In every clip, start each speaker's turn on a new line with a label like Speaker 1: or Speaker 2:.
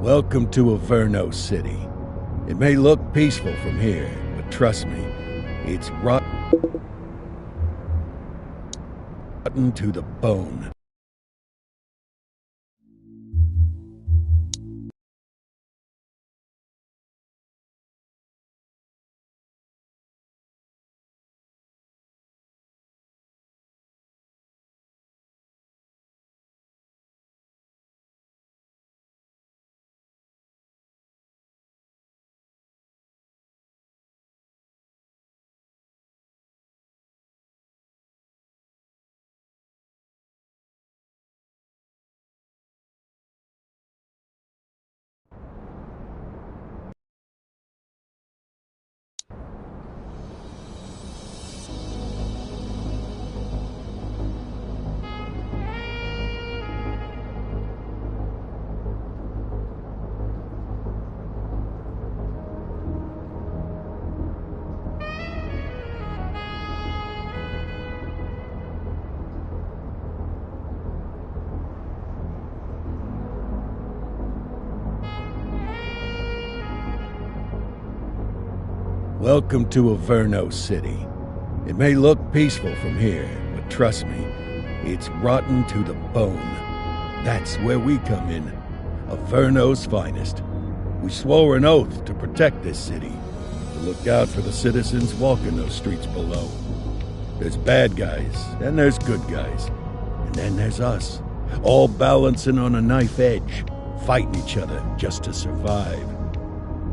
Speaker 1: Welcome to Averno City. It may look peaceful from here, but trust me, it's rotten to the bone. Welcome to Averno City. It may look peaceful from here, but trust me, it's rotten to the bone. That's where we come in. Averno's finest. We swore an oath to protect this city, to look out for the citizens walking those streets below. There's bad guys, and there's good guys. And then there's us, all balancing on a knife edge, fighting each other just to survive.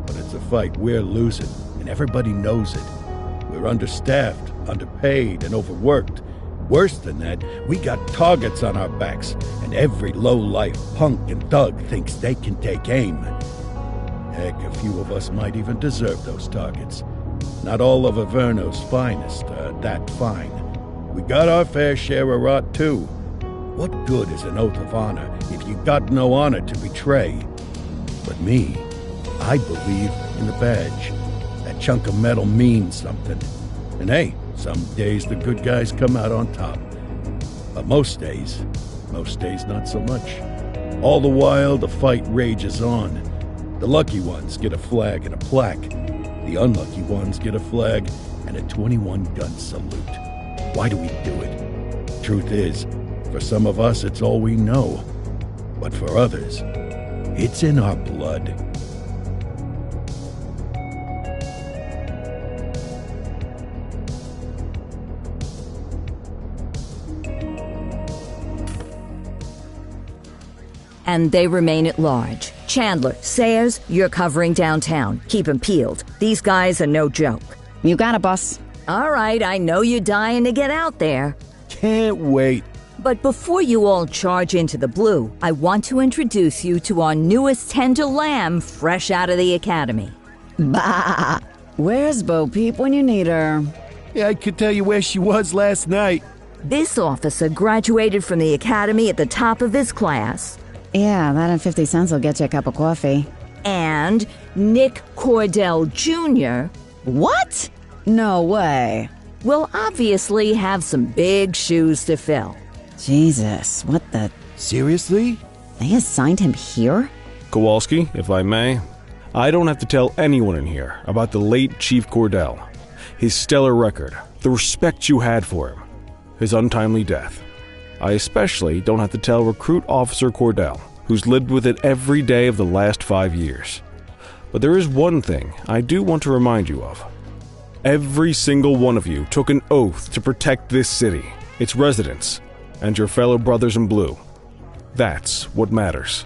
Speaker 1: But it's a fight we're losing, and everybody knows it. We're understaffed, underpaid, and overworked. Worse than that, we got targets on our backs, and every low-life punk and thug thinks they can take aim. Heck, a few of us might even deserve those targets. Not all of Averno's finest are that fine. We got our fair share of rot, too. What good is an oath of honor if you got no honor to betray? But me, I believe in the badge. That chunk of metal means something. And hey, some days the good guys come out on top. But most days not so much. All the while, the fight rages on. The lucky ones get a flag and a plaque. The unlucky ones get a flag and a 21-gun salute. Why do we do it? Truth is, for some of us, it's all we know. But for others, it's in our blood.
Speaker 2: And they remain at large. Chandler, Sayers, you're covering downtown. Keep 'em peeled. These guys are no joke.
Speaker 3: You got it, boss.
Speaker 2: All right, I know you're dying to get out there.
Speaker 1: Can't wait.
Speaker 2: But before you all charge into the blue, I want to introduce you to our newest tender lamb fresh out of the academy.
Speaker 3: Bah! Where's Bo Peep when you need her?
Speaker 1: Yeah, I could tell you where she was last night.
Speaker 2: This officer graduated from the academy at the top of his class.
Speaker 3: Yeah, that and 50 cents will get you a cup of coffee.
Speaker 2: And Nick Cordell Jr.
Speaker 3: What? No way.
Speaker 2: will obviously have some big shoes to fill.
Speaker 3: Jesus, what the...
Speaker 1: Seriously?
Speaker 3: They assigned him here?
Speaker 4: Kowalski, if I may, I don't have to tell anyone in here about the late Chief Cordell, his stellar record, the respect you had for him, his untimely death. I especially don't have to tell Recruit Officer Cordell, who's lived with it every day of the last 5 years. But there is one thing I do want to remind you of. Every single one of you took an oath to protect this city, its residents, and your fellow brothers in blue. That's what matters.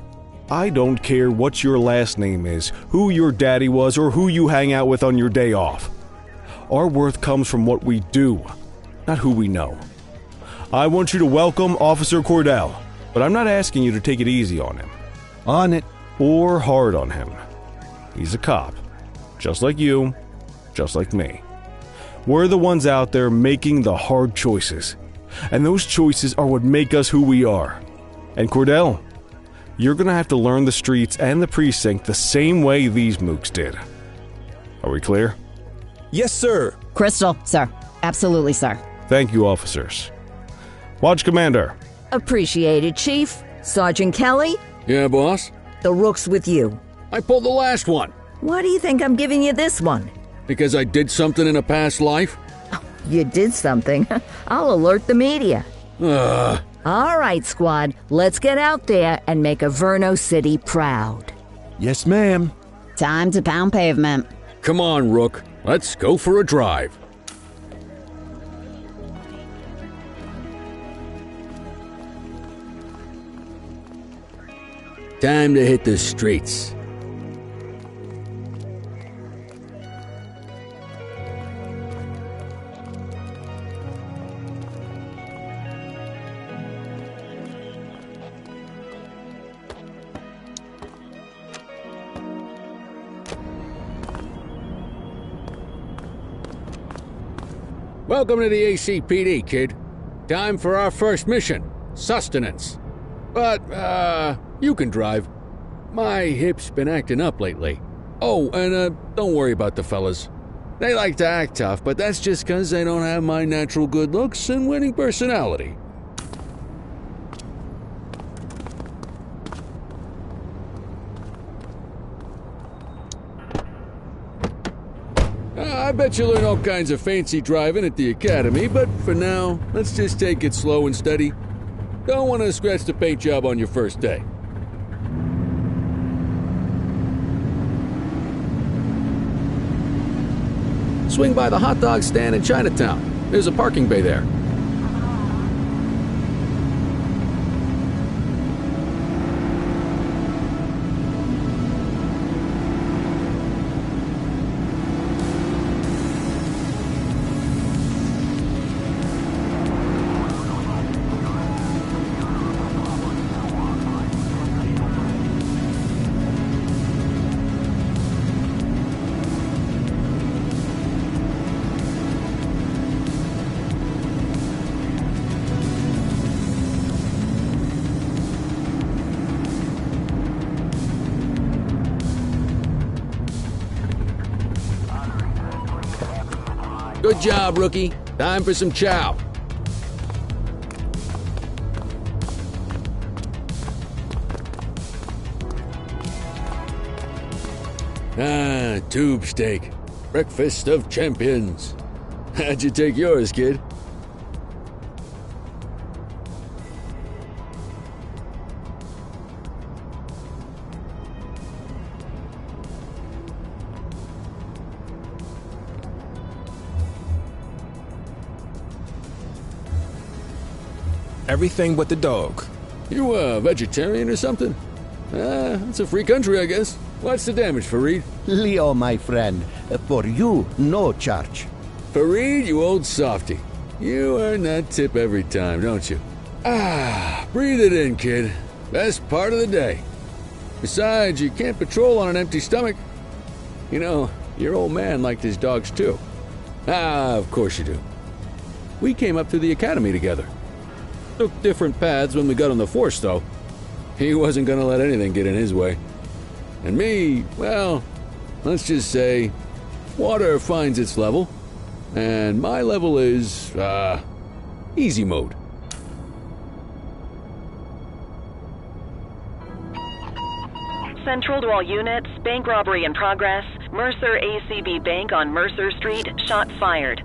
Speaker 4: I don't care what your last name is, who your daddy was, or who you hang out with on your day off. Our worth comes from what we do, not who we know. I want you to welcome Officer Cordell, but I'm not asking you to take it easy on him.
Speaker 1: On it.
Speaker 4: Or hard on him. He's a cop, just like you, just like me. We're the ones out there making the hard choices, and those choices are what make us who we are. And Cordell, you're gonna have to learn the streets and the precinct the same way these mooks did. Are we clear?
Speaker 5: Yes, sir.
Speaker 3: Crystal, sir. Absolutely, sir.
Speaker 4: Thank you, officers. Watch Commander.
Speaker 2: Appreciated, Chief. Sergeant Kelly?
Speaker 6: Yeah, boss?
Speaker 2: The rook's with you.
Speaker 5: I pulled the last one.
Speaker 2: Why do you think I'm giving you this one?
Speaker 5: Because I did something in a past life?
Speaker 2: You did something. I'll alert the media.
Speaker 5: Ugh.
Speaker 2: All right, squad. Let's get out there and make Averno City proud.
Speaker 1: Yes, ma'am.
Speaker 3: Time to pound pavement.
Speaker 5: Come on, Rook. Let's go for a drive. Time to hit the streets. Welcome to the ACPD, kid. Time for our first mission, sustenance. But, you can drive. My hip's been acting up lately. Oh, and, don't worry about the fellas. They like to act tough, but that's just 'cause they don't have my natural good looks and winning personality. I bet you learn all kinds of fancy driving at the academy, but for now, let's just take it slow and steady. Don't want to scratch the paint job on your first day. Swing by the hot dog stand in Chinatown. There's a parking bay there. Good job, rookie. Time for some chow. Tube steak. Breakfast of champions. How'd you take yours, kid?
Speaker 6: Everything but the dog.
Speaker 5: You a vegetarian or something? It's a free country, I guess. What's the damage, Fareed?
Speaker 7: Leo, my friend, for you, no charge.
Speaker 5: Fareed, you old softy. You earn that tip every time, don't you? Breathe it in, kid. Best part of the day. Besides, you can't patrol on an empty stomach. You know, your old man liked his dogs too. Of course you do. We came up through the academy together. Took different paths when we got on the force, though. He wasn't gonna let anything get in his way. And me, well, let's just say, water finds its level, and my level is, easy mode.
Speaker 8: Central to all units, bank robbery in progress. Mercer ACB Bank on Mercer Street, shot fired.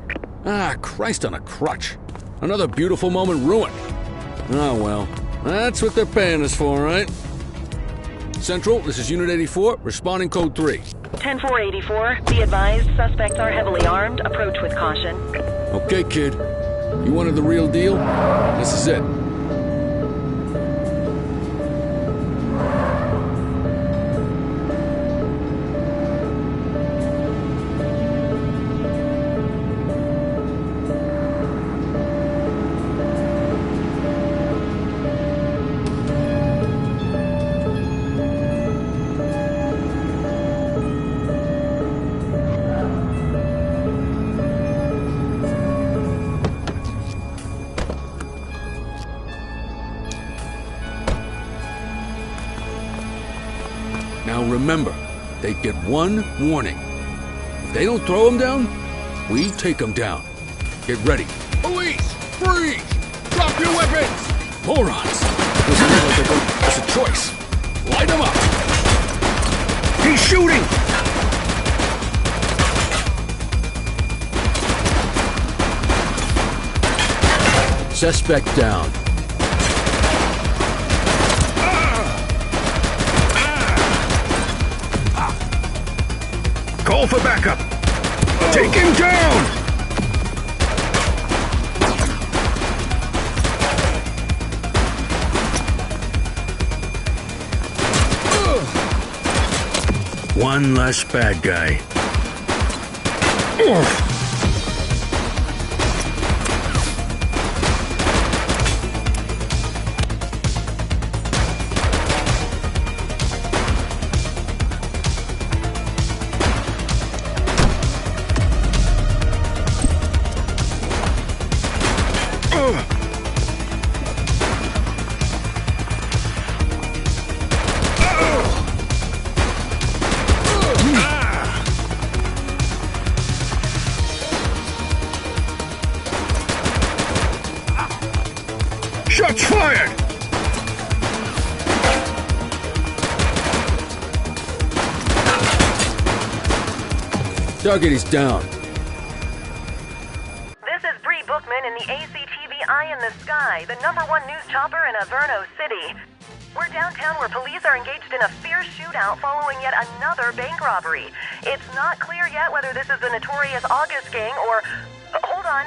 Speaker 5: Christ on a crutch. Another beautiful moment ruined. Oh well, that's what they're paying us for, right? Central, this is Unit 84, responding code 3.
Speaker 8: 10-484, be advised, suspects are heavily armed, approach with caution.
Speaker 5: Okay, kid. You wanted the real deal? This is it. Now remember, they get one warning. If they don't throw them down, we take them down. Get ready. Police! Freeze! Drop your weapons! Morons! Doesn't look like they're going to pass a choice. Light them up!
Speaker 1: He's shooting!
Speaker 5: Suspect down.
Speaker 1: Call for backup! Take him down! One less bad guy. Shots fired!
Speaker 5: Target is down.
Speaker 8: This is Bree Bookman in the ACPD Eye in the Sky, the #1 news chopper in Averno City. We're downtown where police are engaged in a fierce shootout following yet another bank robbery. It's not clear yet whether this is the notorious August gang or... hold on.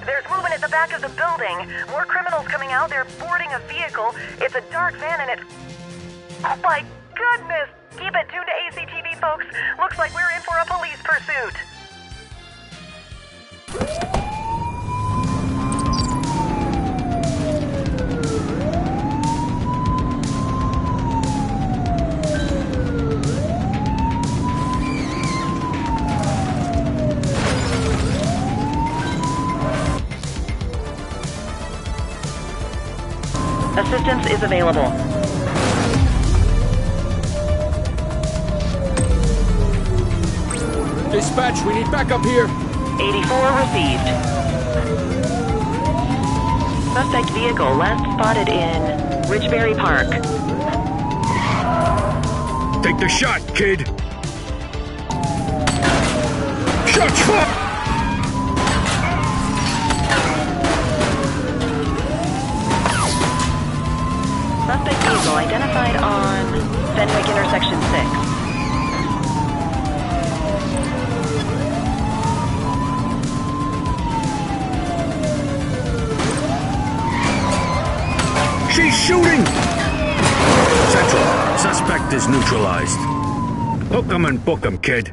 Speaker 8: There's movement at the back of the building. More criminals coming out. They're boarding a vehicle. It's a dark van and it's... oh my goodness! Keep it tuned to ACTV, folks. Looks like we're in for a police pursuit. Assistance is available.
Speaker 5: Dispatch, we need backup here.
Speaker 8: 84 received. Suspect vehicle last spotted in Ridgeberry Park.
Speaker 1: Take the shot, kid! Shots fired!
Speaker 8: Suspect vehicle identified on Fenwick Intersection 6.
Speaker 1: She's shooting! Central, suspect is neutralized. Hook 'em and book 'em, kid.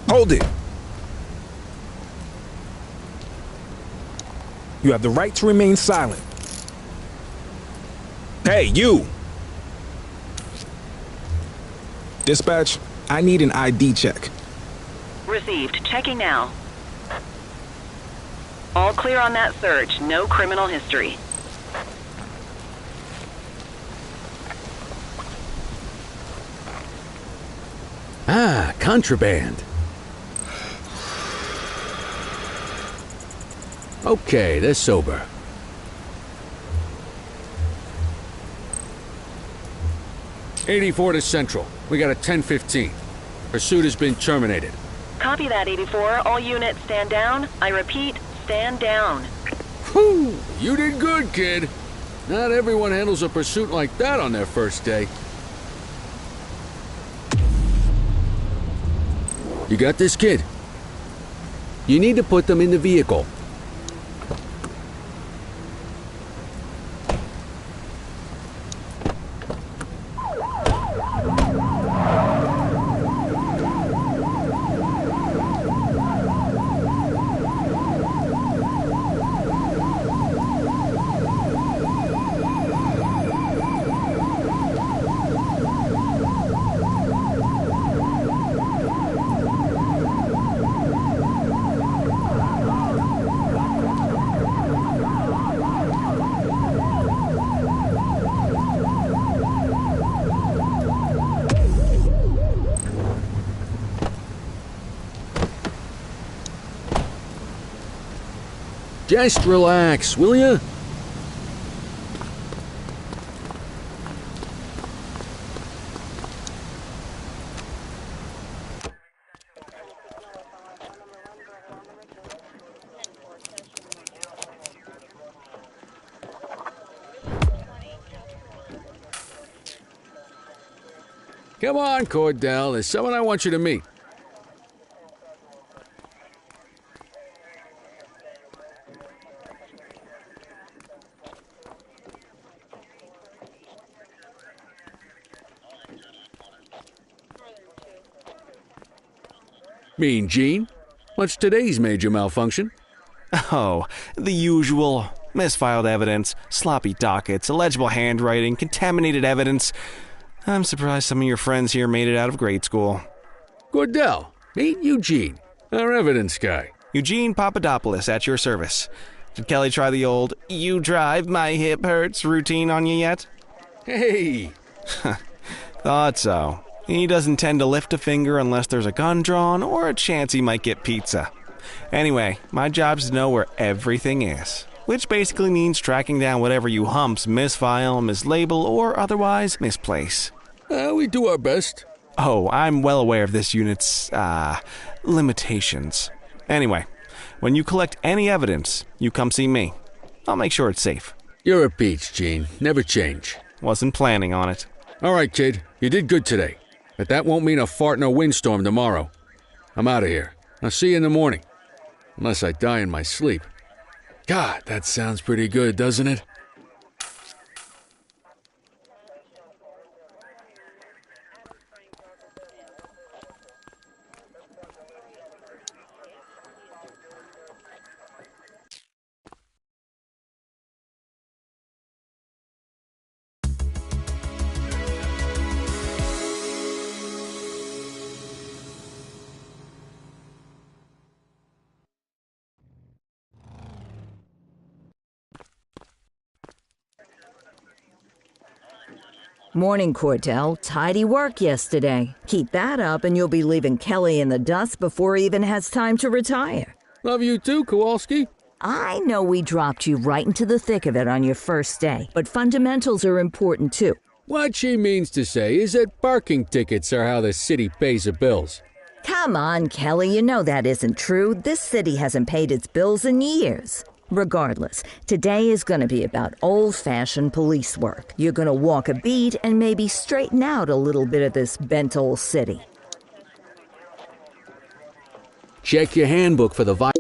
Speaker 6: Hold it. You have the right to remain silent. Hey, you! Dispatch, I need an ID check.
Speaker 8: Received. Checking now. All clear on that search. No criminal history.
Speaker 5: Ah, contraband. Okay, they're sober. '84 to Central. We got a 10:15. Pursuit has been terminated.
Speaker 8: Copy that, 84. All units stand down. I repeat, stand down.
Speaker 5: Whew, you did good, kid. Not everyone handles a pursuit like that on their first day. You got this, kid? You need to put them in the vehicle. Just relax, will ya? Come on, Cordell. There's someone I want you to meet. Mean Gene? What's today's major malfunction?
Speaker 4: Oh, the usual. Misfiled evidence, sloppy dockets, illegible handwriting, contaminated evidence. I'm surprised some of your friends here made it out of grade school.
Speaker 5: Cordell, meet Eugene, our evidence guy.
Speaker 4: Eugene Papadopoulos at your service. Did Kelly try the old, "you drive, my hip hurts" routine on you yet?
Speaker 5: Hey!
Speaker 4: Thought so. He doesn't tend to lift a finger unless there's a gun drawn or a chance he might get pizza. Anyway, my job's to know where everything is, which basically means tracking down whatever you humps misfile, mislabel, or otherwise misplace.
Speaker 5: We do our best.
Speaker 4: Oh, I'm well aware of this unit's, limitations. Anyway, when you collect any evidence, you come see me. I'll make sure it's safe.
Speaker 5: You're a peach, Gene. Never change.
Speaker 4: Wasn't planning on it.
Speaker 5: All right, kid. You did good today. But that won't mean a fart in a windstorm tomorrow. I'm out of here. I'll see you in the morning. Unless I die in my sleep. God, that sounds pretty good, doesn't it?
Speaker 2: Morning, Cordell. Tidy work yesterday. Keep that up and you'll be leaving Kelly in the dust before he even has time to retire.
Speaker 5: Love you too, Kowalski.
Speaker 2: I know we dropped you right into the thick of it on your first day, but fundamentals are important too.
Speaker 5: What she means to say is that parking tickets are how the city pays the bills.
Speaker 2: Come on, Kelly, you know that isn't true. This city hasn't paid its bills in years. Regardless, today is going to be about old-fashioned police work. You're going to walk a beat and maybe straighten out a little bit of this bent old city.
Speaker 5: Check your handbook for the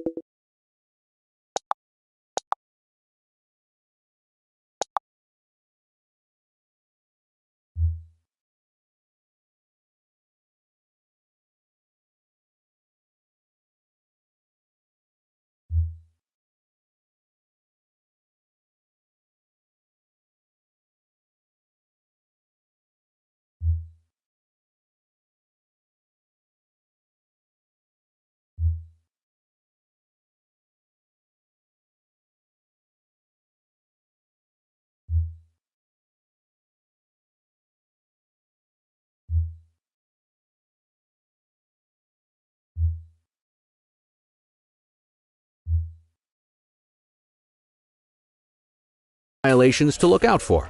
Speaker 5: violations to look out for.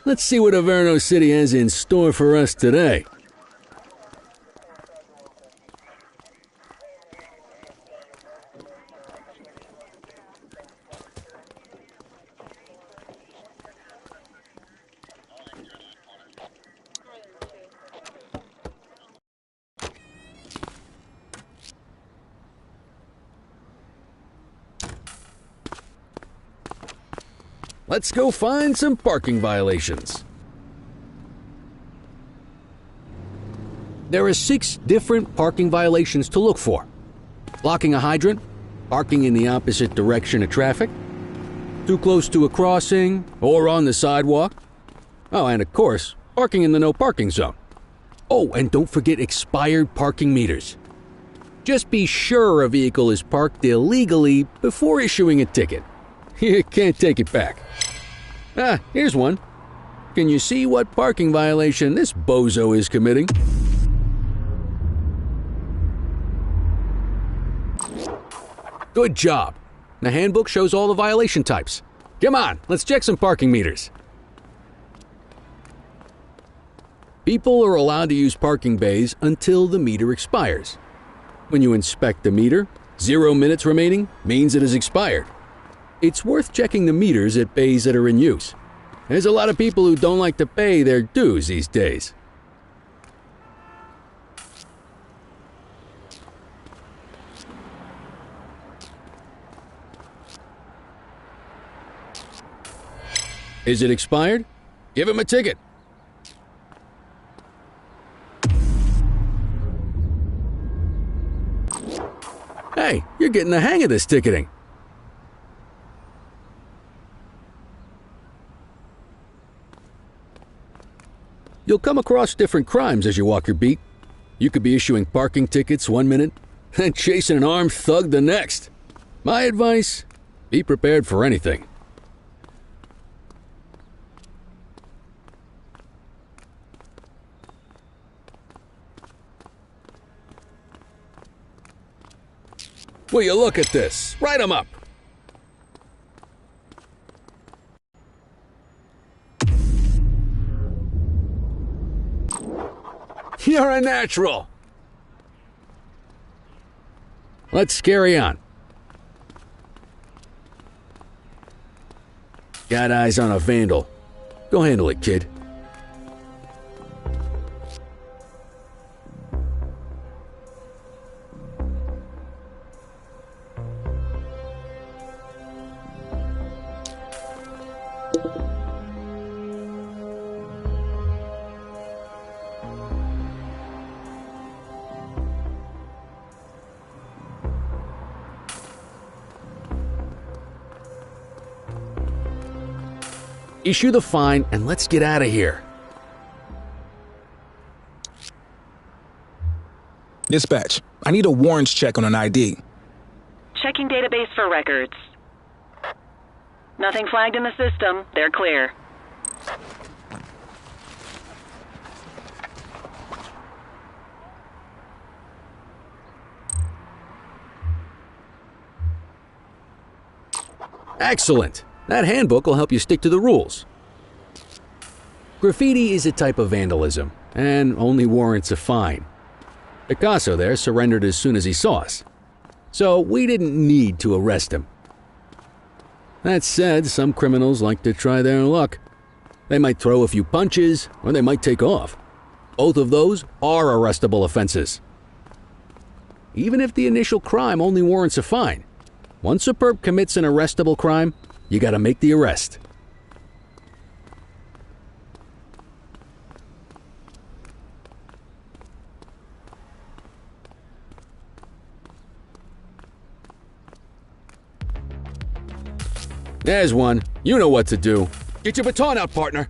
Speaker 5: Let's see what Averno City has in store for us today. Let's go find some parking violations. There are 6 different parking violations to look for. Blocking a hydrant, parking in the opposite direction of traffic, too close to a crossing or on the sidewalk. Oh, and of course, parking in the no parking zone. Oh, and don't forget expired parking meters. Just be sure a vehicle is parked illegally before issuing a ticket. You can't take it back. Ah, here's one. Can you see what parking violation this bozo is committing? Good job. The handbook shows all the violation types. Come on, let's check some parking meters. People are allowed to use parking bays until the meter expires. When you inspect the meter, 0 minutes remaining means it has expired. It's worth checking the meters at bays that are in use. There's a lot of people who don't like to pay their dues these days. Is it expired? Give him a ticket. Hey, you're getting the hang of this ticketing. You'll come across different crimes as you walk your beat. You could be issuing parking tickets one minute and chasing an armed thug the next. My advice, be prepared for anything. Will you look at this? Write 'em up. You're a natural. Let's carry on. Got eyes on a vandal. Go handle it, kid. Issue the fine and let's get out of here.
Speaker 6: Dispatch, I need a warrants check on an ID.
Speaker 8: Checking database for records. Nothing flagged in the system. They're clear.
Speaker 5: Excellent. That handbook will help you stick to the rules. Graffiti is a type of vandalism, and only warrants a fine. Picasso there surrendered as soon as he saw us, so we didn't need to arrest him. That said, some criminals like to try their luck. They might throw a few punches, or they might take off. Both of those are arrestable offenses. Even if the initial crime only warrants a fine, once a perp commits an arrestable crime, you gotta make the arrest. There's one. You know what to do. Get your baton out, partner.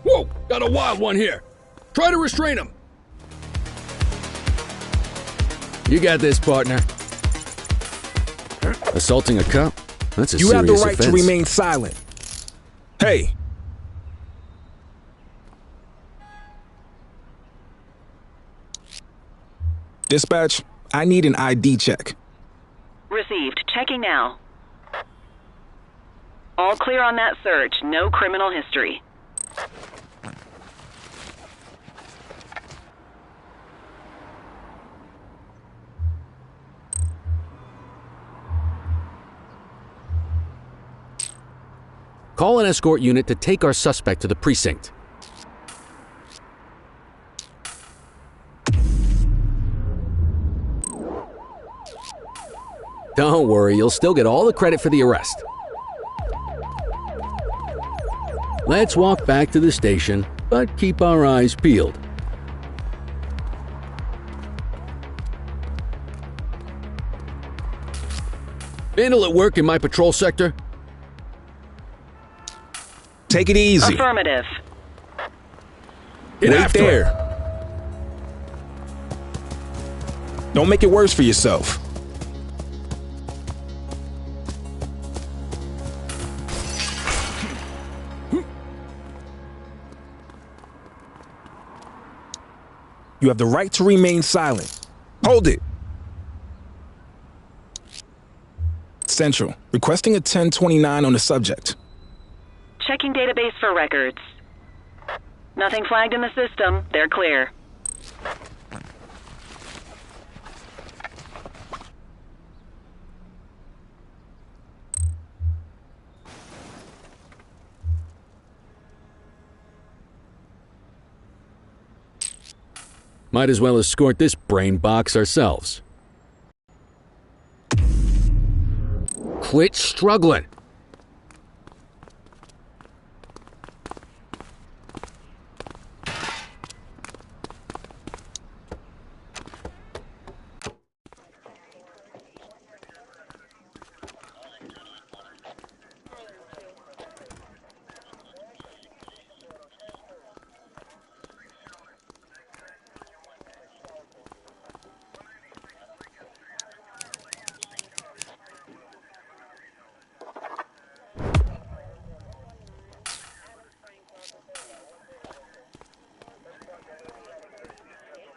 Speaker 5: Whoa! Got a wild one here. Try to restrain him. You got this, partner. Assaulting a cop? That's a serious offense.
Speaker 6: You have the right to remain silent. Hey. Dispatch, I need an ID check.
Speaker 8: Received. Checking now. All clear on that search. No criminal history.
Speaker 5: Call an escort unit to take our suspect to the precinct. Don't worry, you'll still get all the credit for the arrest. Let's walk back to the station, but keep our eyes peeled. Vandal at work in my patrol sector?
Speaker 6: Take it easy.
Speaker 8: Affirmative.
Speaker 6: Wait there. Don't make it worse for yourself. You have the right to remain silent. Hold it. Central, requesting a 1029 on the subject.
Speaker 8: Checking database for records. Nothing flagged in the system. They're clear.
Speaker 5: Might as well escort this brain box ourselves. Quit struggling.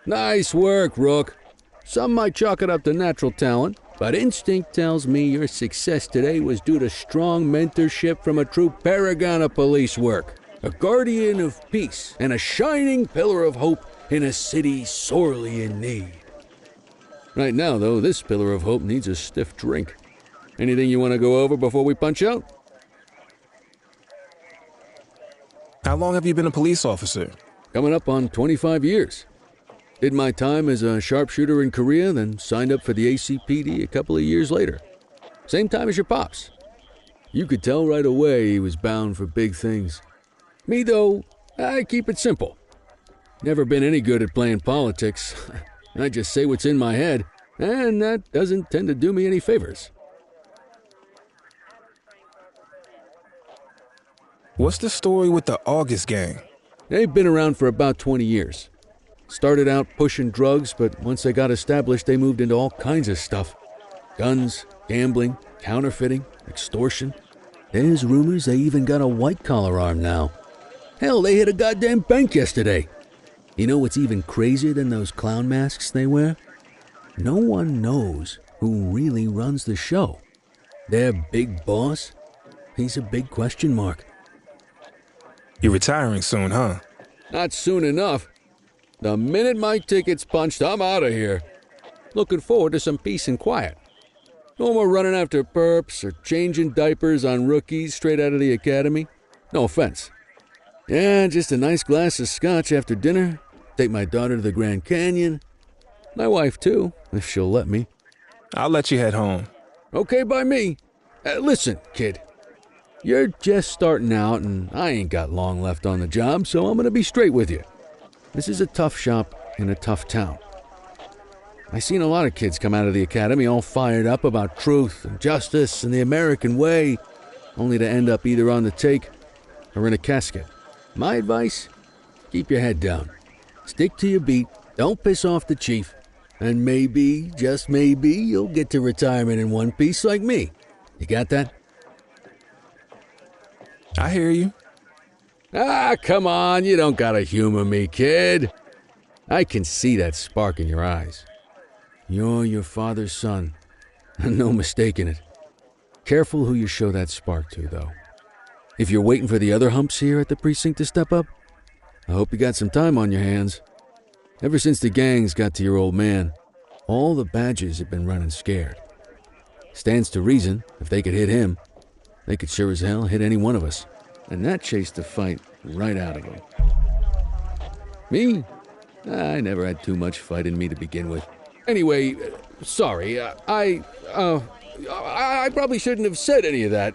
Speaker 5: Nice work, Rook. Some might chalk it up to natural talent, but instinct tells me your success today was due to strong mentorship from a true paragon of police work, a guardian of peace, and a shining pillar of hope in a city sorely in need. Right now, though, this pillar of hope needs a stiff drink. Anything you want to go over before we punch out?
Speaker 6: How long have you been a police officer?
Speaker 5: Coming up on 25 years. Did my time as a sharpshooter in Korea, then signed up for the ACPD a couple of years later. Same time as your pops. You could tell right away he was bound for big things. Me, though, I keep it simple. Never been any good at playing politics. I just say what's in my head, and that doesn't tend to do me any favors.
Speaker 6: What's the story with the August gang?
Speaker 5: They've been around for about 20 years. Started out pushing drugs, but once they got established, they moved into all kinds of stuff. Guns, gambling, counterfeiting, extortion. There's rumors they even got a white-collar arm now. Hell, they hit a goddamn bank yesterday. You know what's even crazier than those clown masks they wear? No one knows who really runs the show. Their big boss? He's a big question mark.
Speaker 6: You're retiring soon, huh?
Speaker 5: Not soon enough. The minute my ticket's punched, I'm out of here. Looking forward to some peace and quiet. No more running after perps or changing diapers on rookies straight out of the academy. No offense. Yeah, just a nice glass of scotch after dinner. Take my daughter to the Grand Canyon. My wife, too, if she'll let me.
Speaker 6: I'll let you head home.
Speaker 5: Okay by me. Listen, kid. You're just starting out, and I ain't got long left on the job, so I'm going to be straight with you. This is a tough shop in a tough town. I seen a lot of kids come out of the academy all fired up about truth and justice and the American way, only to end up either on the take or in a casket. My advice? Keep your head down. Stick to your beat, don't piss off the chief, and maybe, just maybe, you'll get to retirement in one piece like me. You got that?
Speaker 6: I hear you.
Speaker 5: Ah, come on, you don't gotta humor me, kid. I can see that spark in your eyes. You're your father's son, no mistaking it. Careful who you show that spark to, though. If you're waiting for the other humps here at the precinct to step up, I hope you got some time on your hands. Ever since the gangs got to your old man, all the badges have been running scared. Stands to reason, if they could hit him, they could sure as hell hit any one of us. And that chased the fight right out of him. Me? I never had too much fight in me to begin with. Anyway, sorry, I probably shouldn't have said any of that.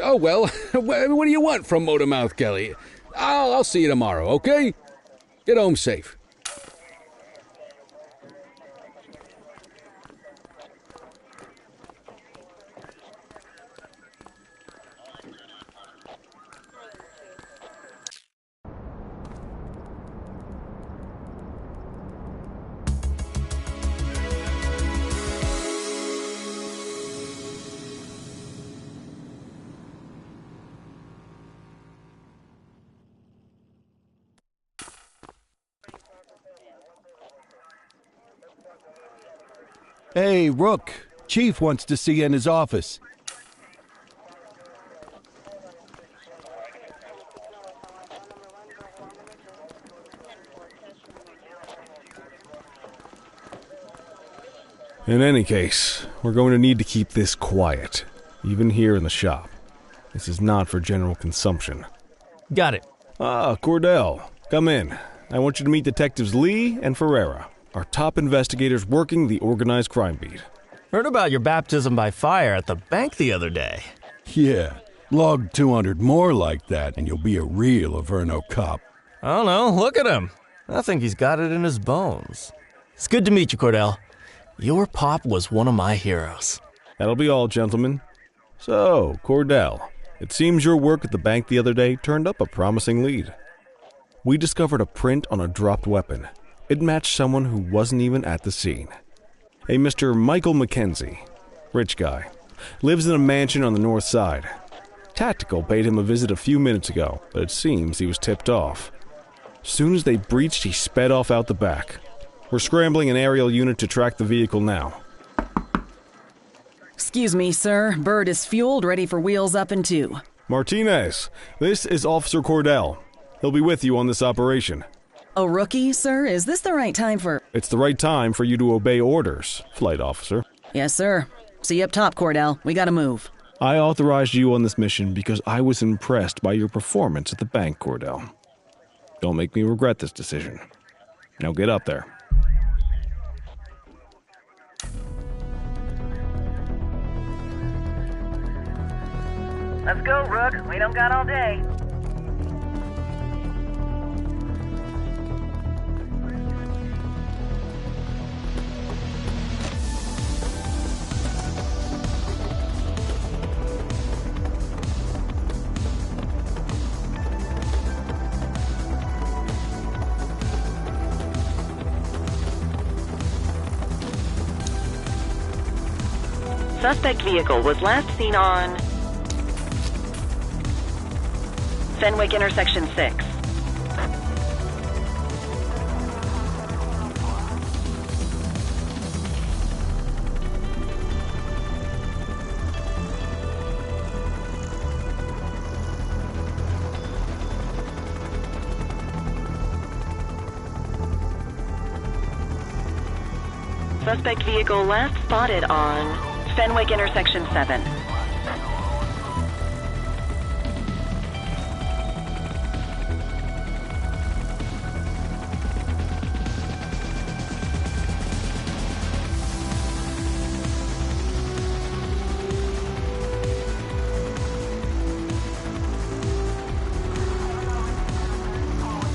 Speaker 5: Oh well, what do you want from Motormouth Kelly? I'll see you tomorrow, okay? Get home safe.
Speaker 1: Hey, Rook. Chief wants to see you in his office.
Speaker 4: In any case, we're going to need to keep this quiet, even here in the shop. This is not for general consumption.
Speaker 9: Got it.
Speaker 4: Ah, Cordell, come in. I want you to meet Detectives Lee and Ferreira, our top investigators working the organized crime beat.
Speaker 9: Heard about your baptism by fire at the bank the other day.
Speaker 1: Yeah, log 200 more like that and you'll be a real Averno cop.
Speaker 9: I don't know, look at him. I think he's got it in his bones. It's good to meet you, Cordell. Your pop was one of my heroes.
Speaker 4: That'll be all, gentlemen. So, Cordell, it seems your work at the bank the other day turned up a promising lead. We discovered a print on a dropped weapon. It matched someone who wasn't even at the scene. A Mr. Michael McKenzie, rich guy, lives in a mansion on the north side. Tactical paid him a visit a few minutes ago, but it seems he was tipped off. Soon as they breached, he sped off out the back. We're scrambling an aerial unit to track the vehicle now.
Speaker 3: Excuse me, sir. Bird is fueled, ready for wheels up in 2.
Speaker 4: Martinez, this is Officer Cordell. He'll be with you on this operation.
Speaker 3: A rookie, sir? Is this the right time for...
Speaker 4: It's the right time for you to obey orders, Flight Officer.
Speaker 3: Yes, sir. See you up top, Cordell. We gotta move.
Speaker 4: I authorized you on this mission because I was impressed by your performance at the bank, Cordell. Don't make me regret this decision. Now get up there.
Speaker 8: Let's go, Rook. We don't got all day. Suspect vehicle was last seen on Fenwick intersection 6. Suspect vehicle last spotted on Fenwick intersection 7.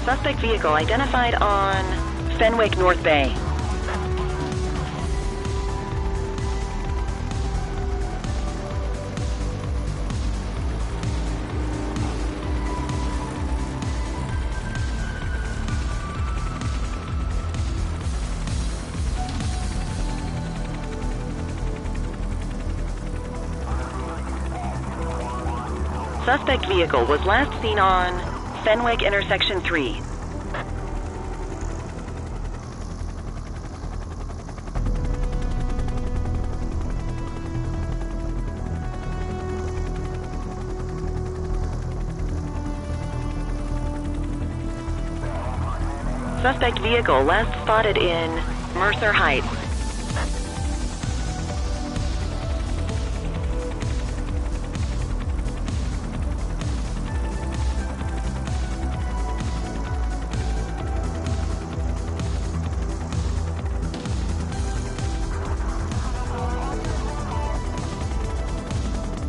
Speaker 8: Suspect vehicle identified on Fenwick North Bay. Suspect vehicle was last seen on Fenwick intersection 3. Suspect vehicle last spotted in Mercer Heights.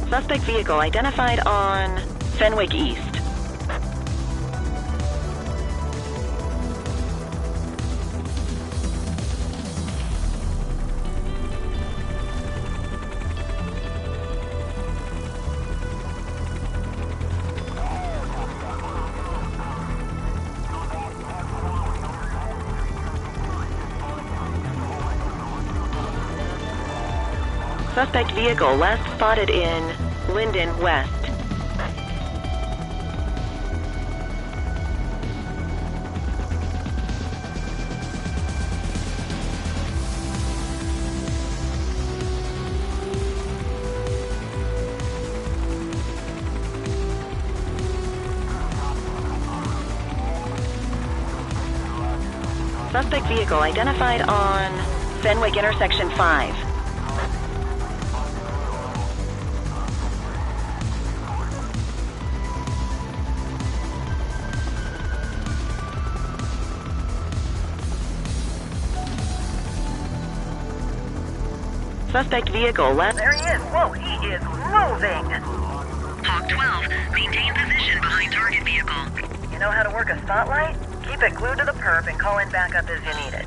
Speaker 8: Suspect vehicle identified on Fenwick East. Suspect vehicle last spotted in Linden West. Suspect vehicle identified on Fenwick intersection 5. Suspect vehicle left. There he is. Whoa, he is moving. Hawk 12, maintain position behind target vehicle. You know how to work a spotlight? Keep it glued to the perp and call in backup as you need it.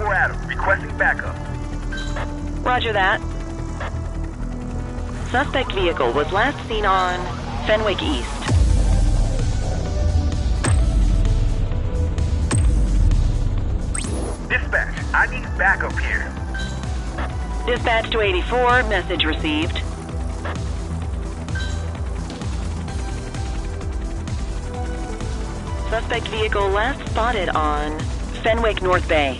Speaker 10: Adam, requesting backup.
Speaker 8: Roger that. Suspect vehicle was last seen on Fenwick East.
Speaker 10: Dispatch, I need backup here.
Speaker 8: Dispatch to 84, message received. Suspect vehicle last spotted on Fenwick North Bay.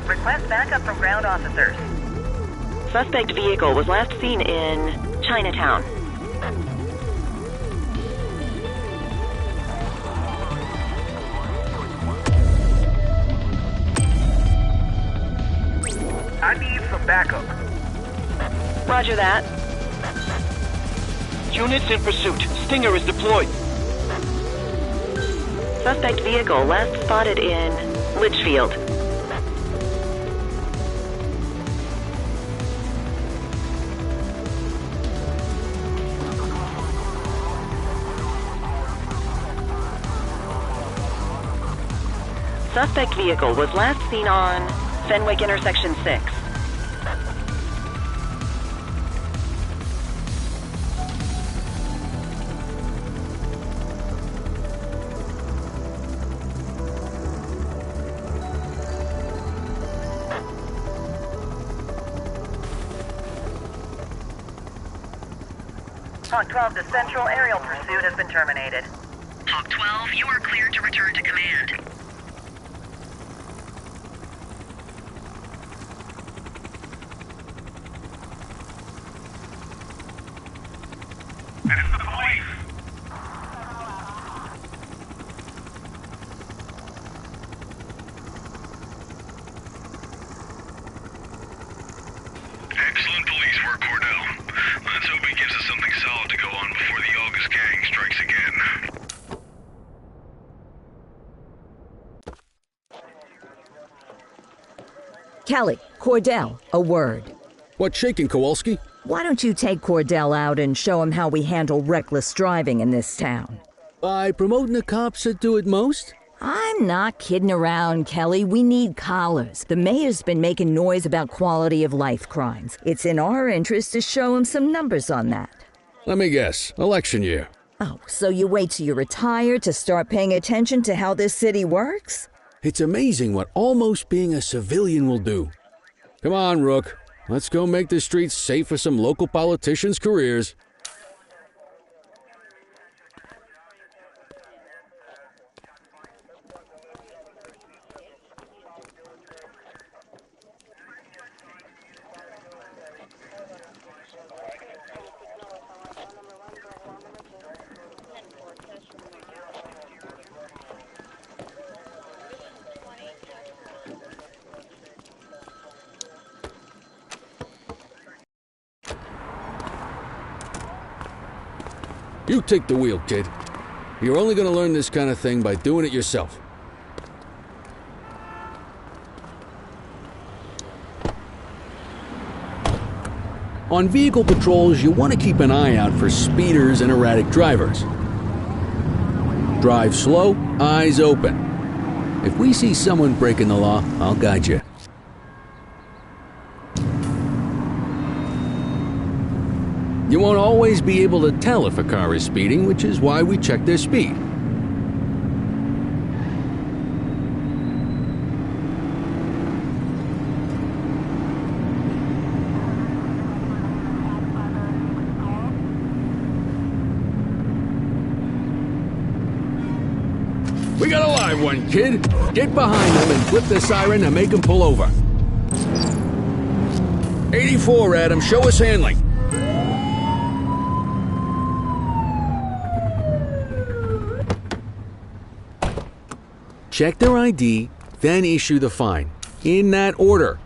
Speaker 8: Request backup from ground officers. Suspect vehicle was last seen in Chinatown.
Speaker 10: I need some backup.
Speaker 8: Roger that.
Speaker 10: Units in pursuit. Stinger is deployed.
Speaker 8: Suspect vehicle last spotted in Litchfield. Suspect vehicle was last seen on Fenwick Intersection 6. Hawk 12 to Central, aerial pursuit has been terminated.
Speaker 11: Hawk 12, you are cleared to return to command.
Speaker 10: It is the police!
Speaker 12: Excellent police work, Cordell. Let's hope he gives us something solid to go on before the August gang strikes again.
Speaker 2: Kelly, Cordell, a word.
Speaker 5: What's shaking, Kowalski?
Speaker 2: Why don't you take Cordell out and show him how we handle reckless driving in this town?
Speaker 5: By promoting the cops that do it most?
Speaker 2: I'm not kidding around, Kelly. We need collars. The mayor's been making noise about quality of life crimes. It's in our interest to show him some numbers on that.
Speaker 5: Let me guess. Election year.
Speaker 2: Oh, so you wait till you retire to start paying attention to how this city works?
Speaker 5: It's amazing what almost being a civilian will do. Come on, Rook. Let's go make the streets safe for some local politicians' careers. You take the wheel, kid. You're only going to learn this kind of thing by doing it yourself. On vehicle patrols, you want to keep an eye out for speeders and erratic drivers. Drive slow, eyes open. If we see someone breaking the law, I'll guide you. You won't always be able to tell if a car is speeding, which is why we check their speed. We got a live one, kid. Get behind them and flip the siren to make them pull over. 84, Adam. Show us handling. check their ID, then issue the fine. In that order.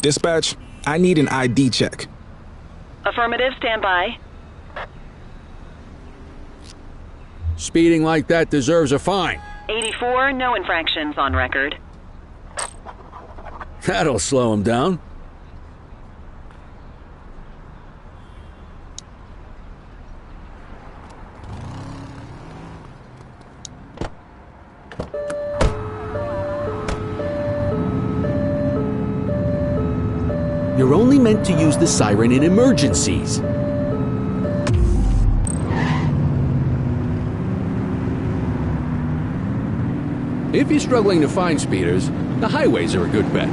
Speaker 6: Dispatch, I need an ID check.
Speaker 8: Affirmative, stand by.
Speaker 5: Speeding like that deserves a fine.
Speaker 8: 84, no infractions on record.
Speaker 5: That'll slow him down. You're only meant to use the siren in emergencies. If you're struggling to find speeders, the highways are a good bet.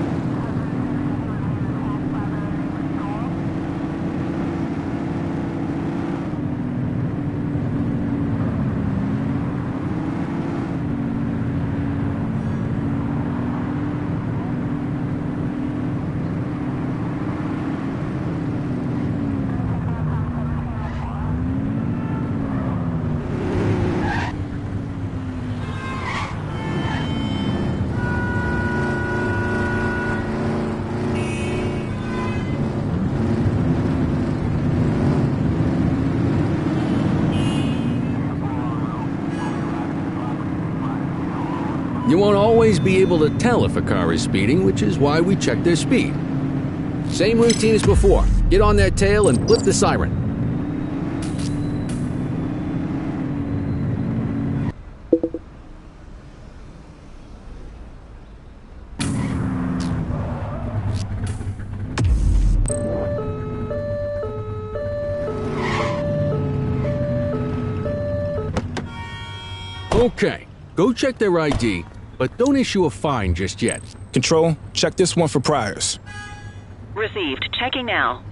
Speaker 5: You won't always be able to tell if a car is speeding, which is why we check their speed. Same routine as before. Get on their tail and flip the siren. Okay, go check their ID, but don't issue a fine just yet.
Speaker 6: Control, check this one for priors.
Speaker 8: Received. Checking now.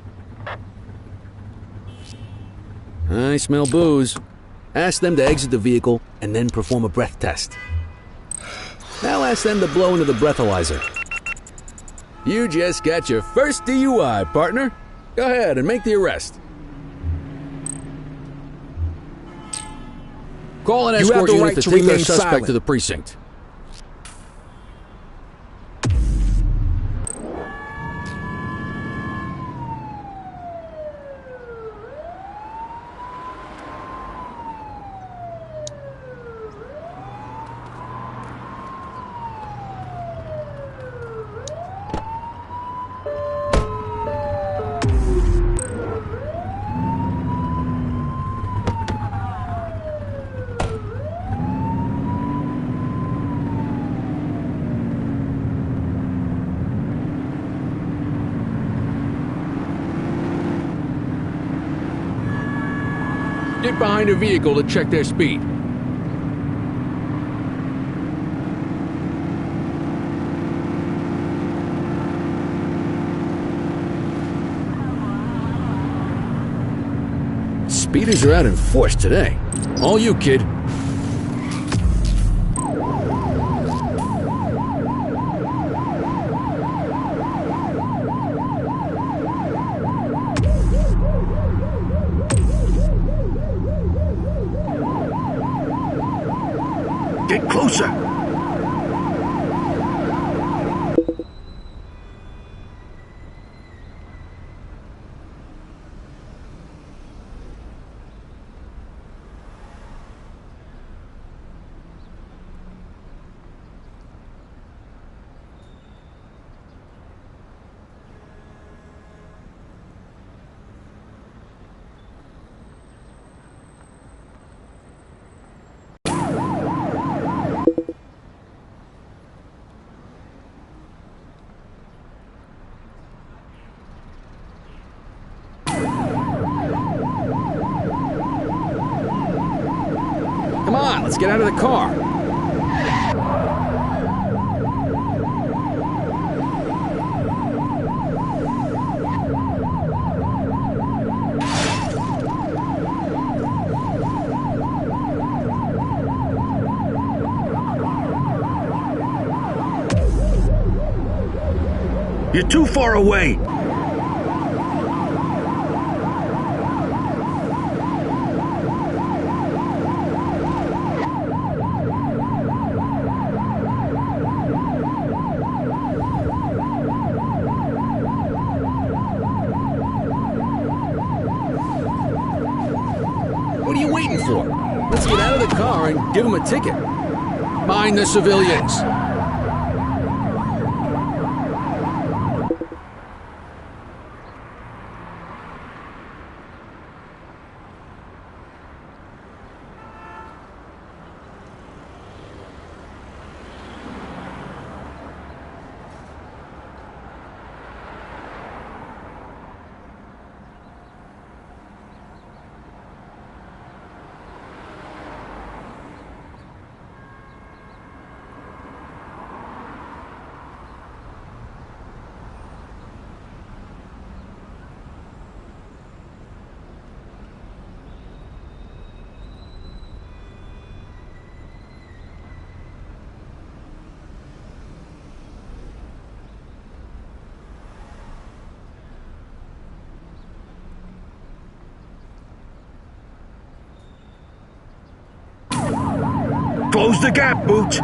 Speaker 5: I smell booze. Ask them to exit the vehicle and then perform a breath test. Now ask them to blow into the breathalyzer. You just got your first DUI, partner. Go ahead and make the arrest. Call an escort unit to take our suspect to the precinct. Get behind a vehicle to check their speed. Speeders are out in force today. All you, kid.
Speaker 10: Get closer! Come on, let's get out of the car. You're too far away!
Speaker 5: for? Let's get out of the car and give him a ticket. Mind the civilians.
Speaker 10: Close the gap, Boots.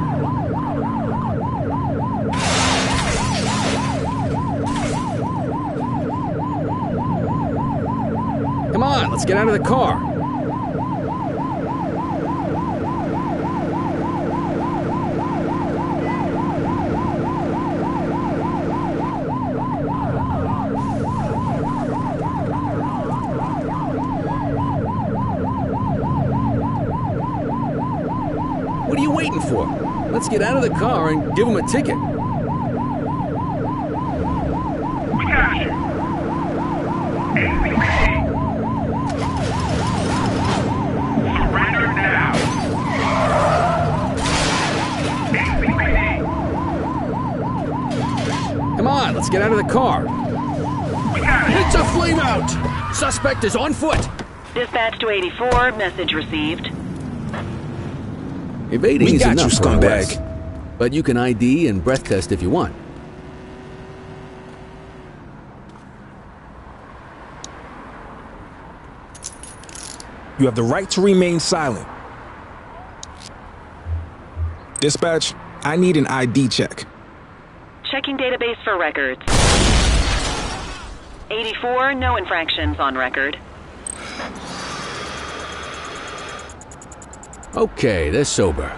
Speaker 5: Come on, let's get out of the car. What are you waiting for? Let's get out of the car and give him a ticket.
Speaker 12: We got you. ACPD. Surrender now. ACPD.
Speaker 5: Come on, let's get out of the car.
Speaker 12: We got it.
Speaker 5: It's a flame out! Suspect is on foot!
Speaker 11: Dispatch to 84, message received.
Speaker 5: Evading
Speaker 6: We
Speaker 5: is
Speaker 6: got
Speaker 5: enough
Speaker 6: you,
Speaker 5: for an
Speaker 6: scumbag.
Speaker 5: arrest. But you can ID and breath test if you want.
Speaker 6: You have the right to remain silent. Dispatch, I need an ID check.
Speaker 11: Checking database for records. 84, no infractions on record.
Speaker 5: Okay, they're sober.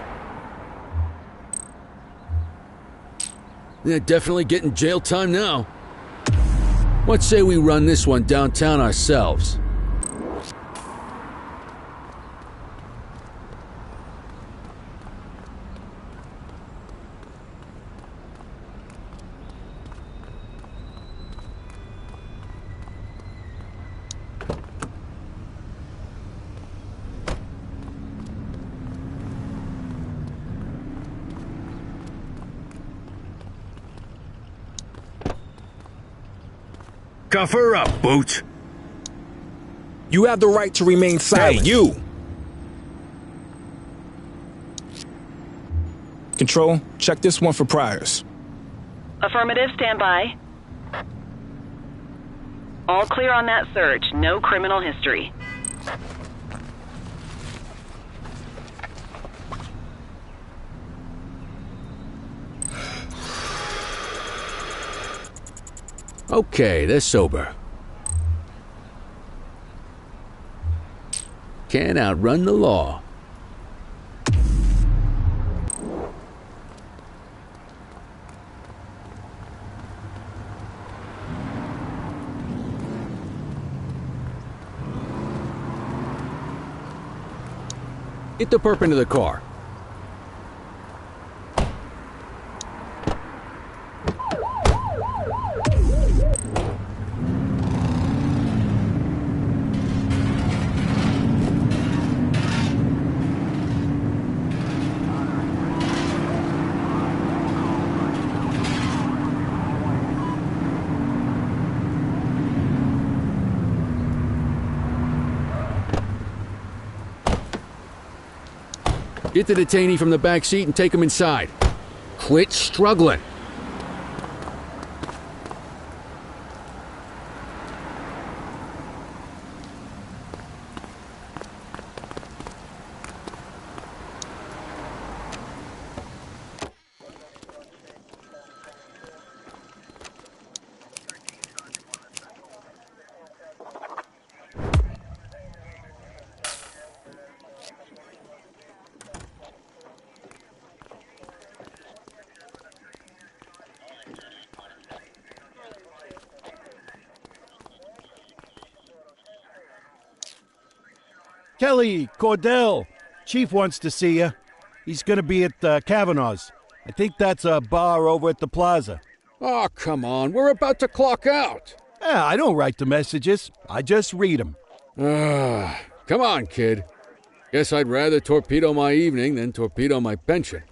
Speaker 5: They're definitely getting jail time now. What say we run this one downtown ourselves?
Speaker 10: Cuff her up, Boots.
Speaker 6: You have the right to remain silent.
Speaker 10: Hey, you!
Speaker 6: Control, check this one for priors.
Speaker 11: Affirmative, stand by. All clear on that search, no criminal history.
Speaker 5: Okay, they're sober. Can't outrun the law. Get the perp into the car. Get the detainee from the back seat and take him inside. Quit struggling.
Speaker 1: Kelly, Cordell, Chief wants to see you. He's gonna be at Kavanaugh's. I think that's a bar over at the plaza.
Speaker 5: Oh, come on. We're about to clock out.
Speaker 1: Yeah, I don't write the messages. I just read them.
Speaker 5: Come on, kid. Guess I'd rather torpedo my evening than torpedo my pension.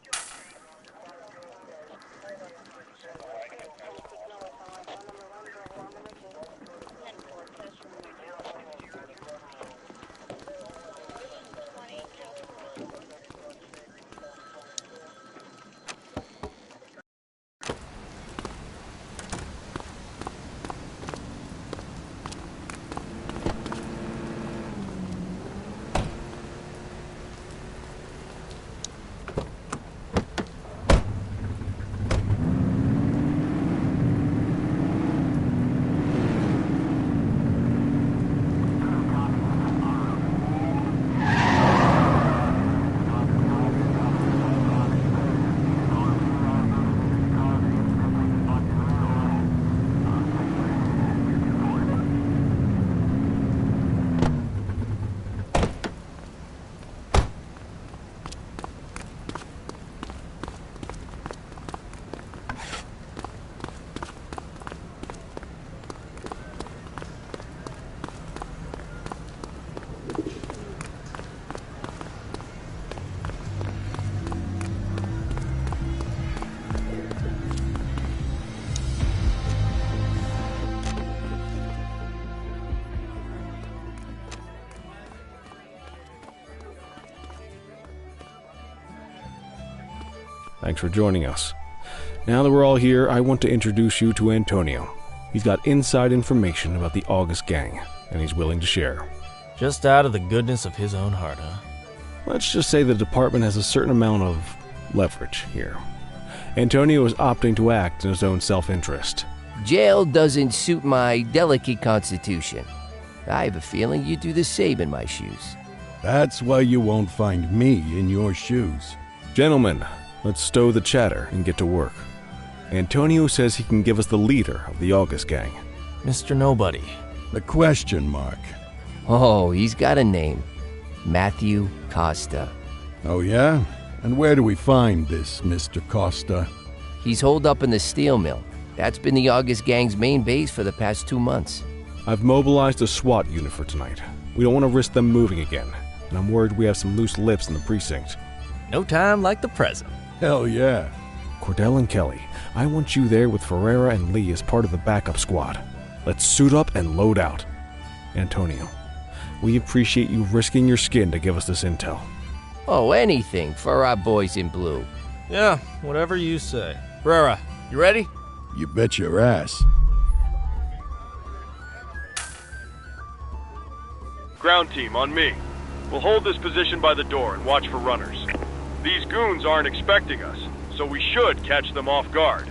Speaker 4: Thanks for joining us. Now that we're all here, I want to introduce you to Antonio. He's got inside information about the August gang, and he's willing to share.
Speaker 9: Just out of the goodness of his own heart, huh?
Speaker 4: Let's just say the department has a certain amount of leverage here. Antonio is opting to act in his own self-interest.
Speaker 13: Jail doesn't suit my delicate constitution. I have a feeling you'd do the same in my shoes.
Speaker 1: That's why you won't find me in your shoes.
Speaker 4: Gentlemen, let's stow the chatter and get to work. Antonio says he can give us the leader of the August gang.
Speaker 9: Mr. Nobody.
Speaker 1: The question mark.
Speaker 13: Oh, he's got a name. Matthew Costa.
Speaker 1: Oh, yeah? And where do we find this Mr. Costa?
Speaker 13: He's holed up in the steel mill. That's been the August gang's main base for the past 2 months.
Speaker 4: I've mobilized a SWAT unit for tonight. We don't want to risk them moving again, and I'm worried we have some loose lips in the precinct.
Speaker 9: No time like the present.
Speaker 1: Hell yeah.
Speaker 4: Cordell and Kelly, I want you there with Ferreira and Lee as part of the backup squad. Let's suit up and load out. Antonio, we appreciate you risking your skin to give us this intel.
Speaker 13: Oh, anything for our boys in blue.
Speaker 9: Yeah, whatever you say. Ferreira, you ready?
Speaker 1: You bet your ass.
Speaker 14: Ground team, on me. We'll hold this position by the door and watch for runners. These goons aren't expecting us, so we should catch them off guard.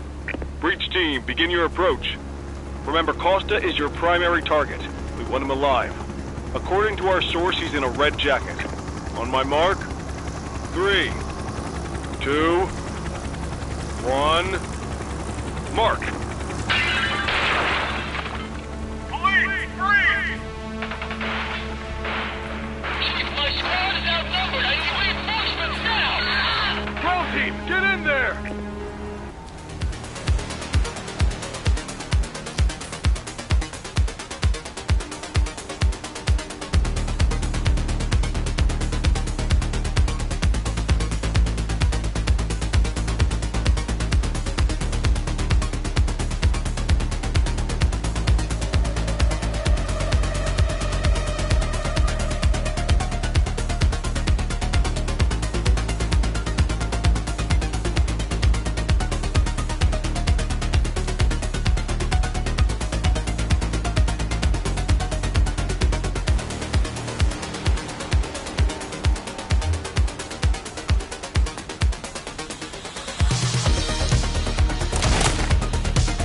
Speaker 14: Breach team, begin your approach. Remember, Costa is your primary target. We want him alive. According to our source, he's in a red jacket. On my mark, 3, 2, 1, mark!
Speaker 12: Police, freeze! Chief, my squad is outnumbered. I need reinforcements now!
Speaker 14: Ground team, get in there!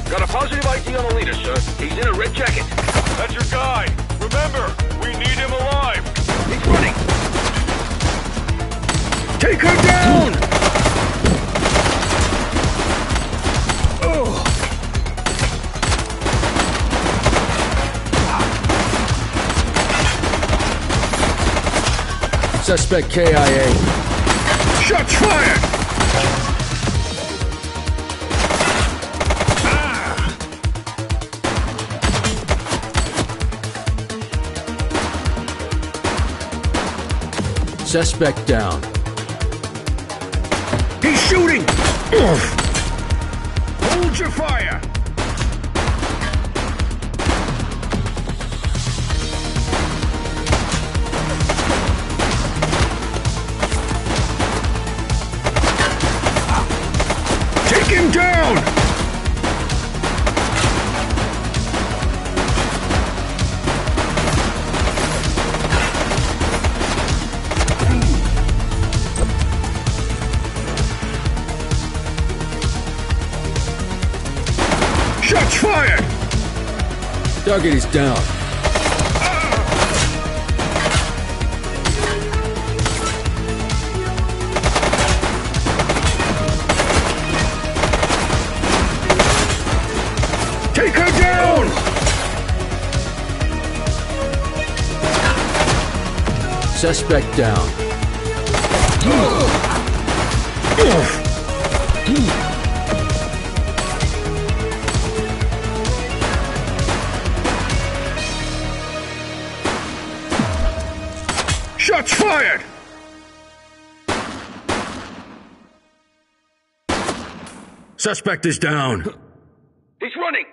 Speaker 12: Got a positive ID on the leader, sir. He's in a red jacket.
Speaker 14: That's your guy. Remember, we need him alive.
Speaker 12: He's running.
Speaker 10: Take her down! Oh.
Speaker 5: Suspect KIA.
Speaker 10: Shots fired!
Speaker 5: Suspect down.
Speaker 10: He's shooting! Hold your fire! Take him down! Shots fired!
Speaker 5: Target is down.
Speaker 10: Take her down!
Speaker 5: Suspect down.
Speaker 10: Shots fired!
Speaker 5: Suspect is down.
Speaker 10: He's running!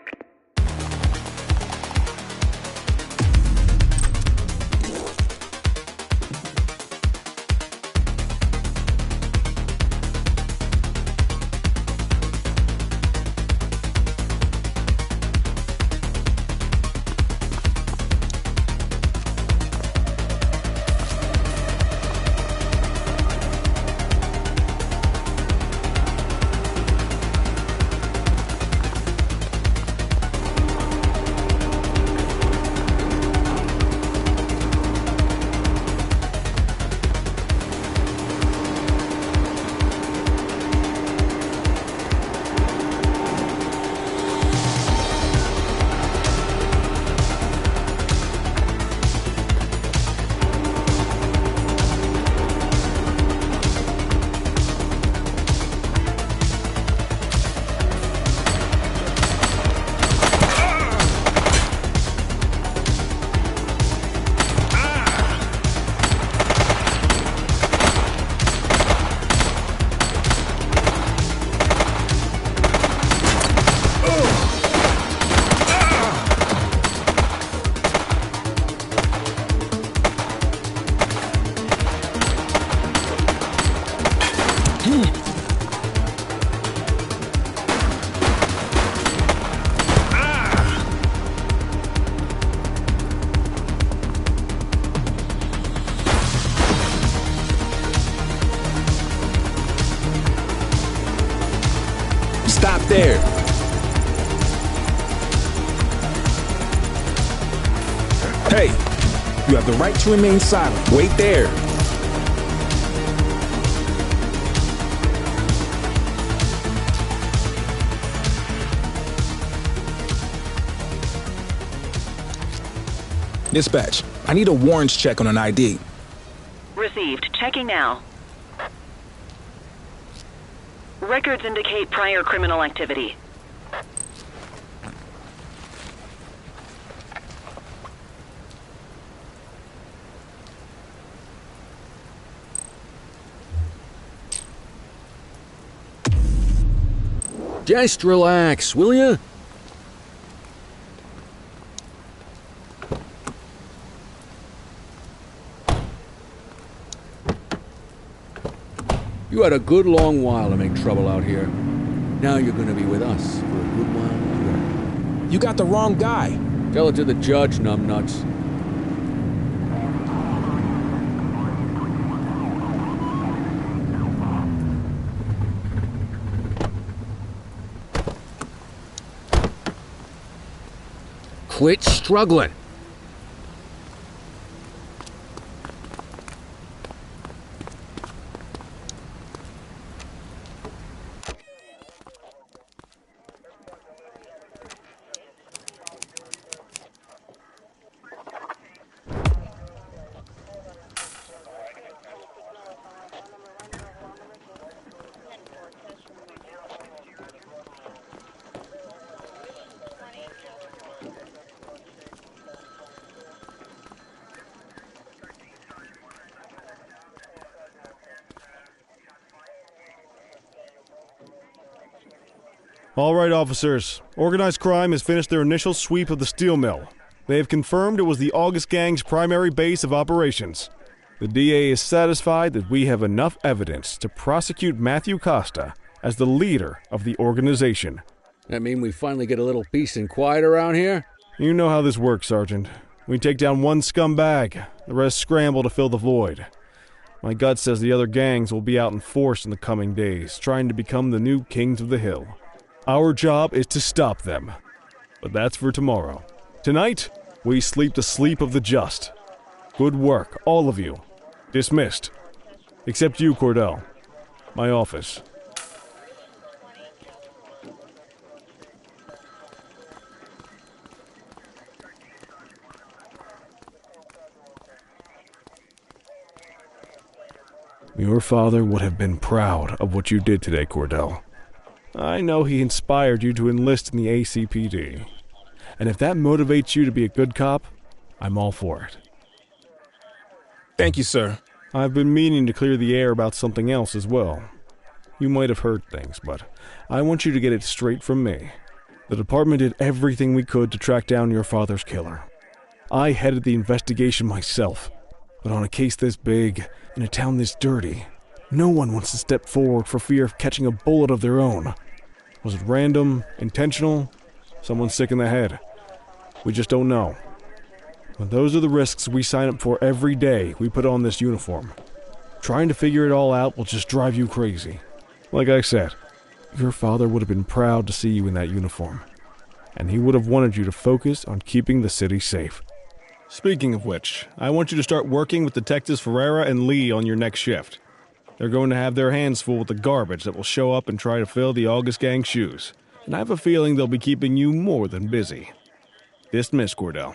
Speaker 6: Stop there. Hey, you have the right to remain silent. Wait there. Dispatch, I need a warrants check on an ID.
Speaker 11: Received. Checking now. Records indicate prior criminal activity.
Speaker 5: Just relax, will ya? You had a good long while to make trouble out here. Now you're gonna be with us for a good while longer.
Speaker 6: You got the wrong guy.
Speaker 5: Tell it to the judge, numbnuts. Quit struggling.
Speaker 4: All right, officers. Organized crime has finished their initial sweep of the steel mill. They have confirmed it was the August Gang's primary base of operations. The DA is satisfied that we have enough evidence to prosecute Matthew Costa as the leader of the organization.
Speaker 5: That mean we finally get a little peace and quiet around here?
Speaker 4: You know how this works, Sergeant. We take down one scumbag, the rest scramble to fill the void. My gut says the other gangs will be out in force in the coming days, trying to become the new kings of the hill. Our job is to stop them. But that's for tomorrow. Tonight, we sleep the sleep of the just. Good work, all of you. Dismissed. Except you, Cordell. My office. Your father would have been proud of what you did today, Cordell. I know he inspired you to enlist in the ACPD. And if that motivates you to be a good cop, I'm all for it.
Speaker 6: Thank you, sir.
Speaker 4: I've been meaning to clear the air about something else as well. You might have heard things, but I want you to get it straight from me. The department did everything we could to track down your father's killer. I headed the investigation myself, but on a case this big, in a town this dirty, no one wants to step forward for fear of catching a bullet of their own. Was it random, intentional, someone sick in the head? We just don't know. But those are the risks we sign up for every day we put on this uniform. Trying to figure it all out will just drive you crazy. Like I said, your father would have been proud to see you in that uniform. And he would have wanted you to focus on keeping the city safe. Speaking of which, I want you to start working with Detectives Ferreira and Lee on your next shift. They're going to have their hands full with the garbage that will show up and try to fill the August Gang's shoes. And I have a feeling they'll be keeping you more than busy. Dismiss, Cordell.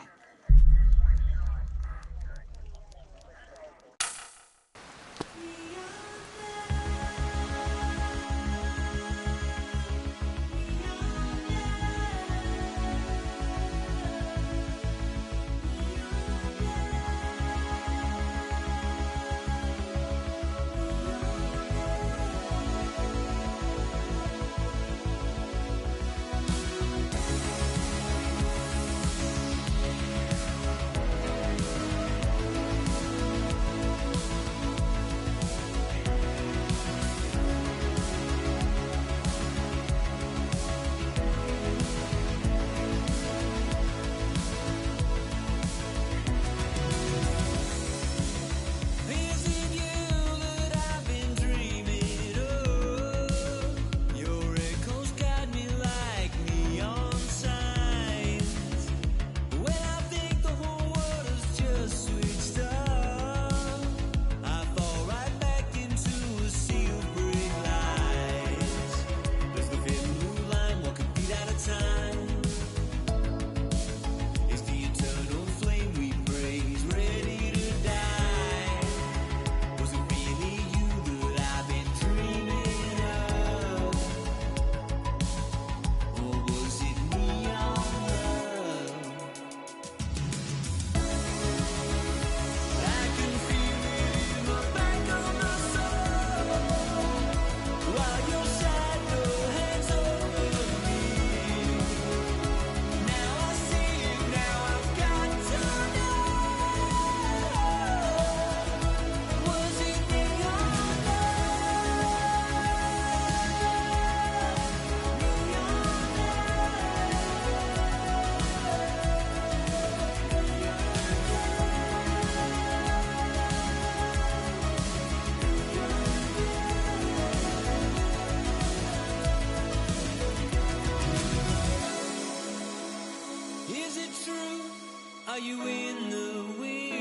Speaker 15: Are you in the wind?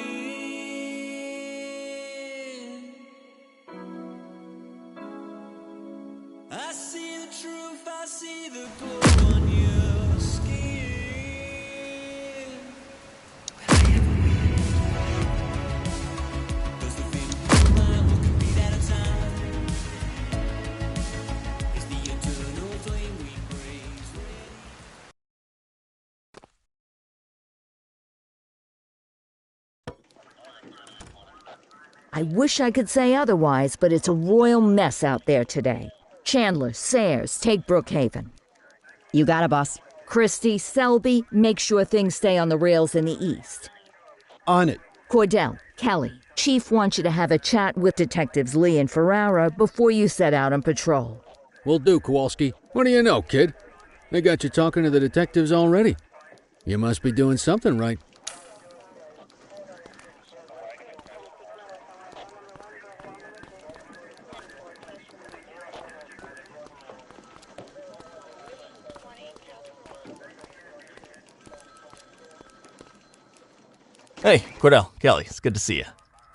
Speaker 15: I see the truth, I see the glow on your skin. Does the feeling of mine will compete at a time? Is the eternal flame we praise ready?
Speaker 2: I wish I could say otherwise, but it's a royal mess out there today. Chandler, Sayers, take Brookhaven.
Speaker 3: You got it, boss.
Speaker 2: Christy, Selby, make sure things stay on the rails in the east.
Speaker 1: On it.
Speaker 2: Cordell, Kelly, Chief wants you to have a chat with Detectives Lee and Ferrara before you set out on patrol.
Speaker 5: Will do, Kowalski. What do you know, kid? They got you talking to the detectives already. You must be doing something right.
Speaker 9: Hey, Cordell, Kelly, it's good to see you.